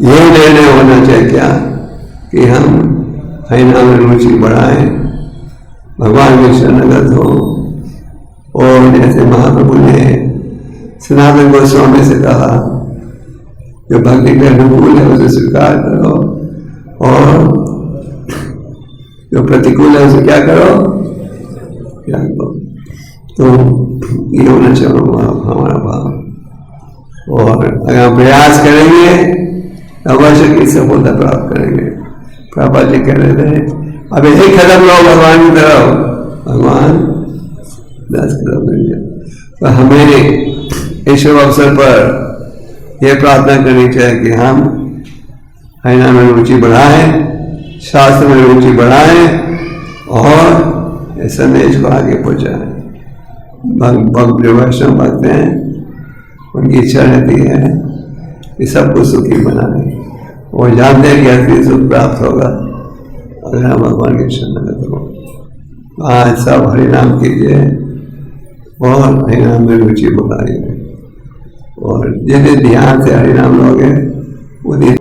यही निर्णय होना चाहिए क्या कि हम हरिनाम में रुचि बढ़ाएं, भगवान के शरणगत हो। और जैसे महाप्रभु ने सनातन गोस्वामी से कहा जो भक्ति के अनुकूल है उसे स्वीकार करो और जो प्रतिकूल है उसे क्या करो, क्या करो। तो ये होना चाहिए हमारा भाव। और अगर हम प्रयास करेंगे अवश्य की सफलता प्राप्त करेंगे। प्रभुपाद जी कह रहे थे अब यही कदम लो भगवान की तरफ, भगवान 10 कदम लेंगे। तो हमें इस शुभ अवसर पर यह प्रार्थना करनी चाहिए कि हम हरिनाम में रुचि बढ़ाएं, शास्त्र में रुचि बढ़ाएं और इस संदेश को आगे पहुंचाएं। जो वैष्णव भक्त हैं उनकी इच्छा रहती है कि सबको सुखी बनाए। वो जानते हैं कि असली सुख प्राप्त होगा अगर हम भगवान के शरणगत हो। आज सब हरिनाम कीजिए और हरिनाम में रुचि बनाइए, और जितने ध्यान से हरिनाम लोगे उतनी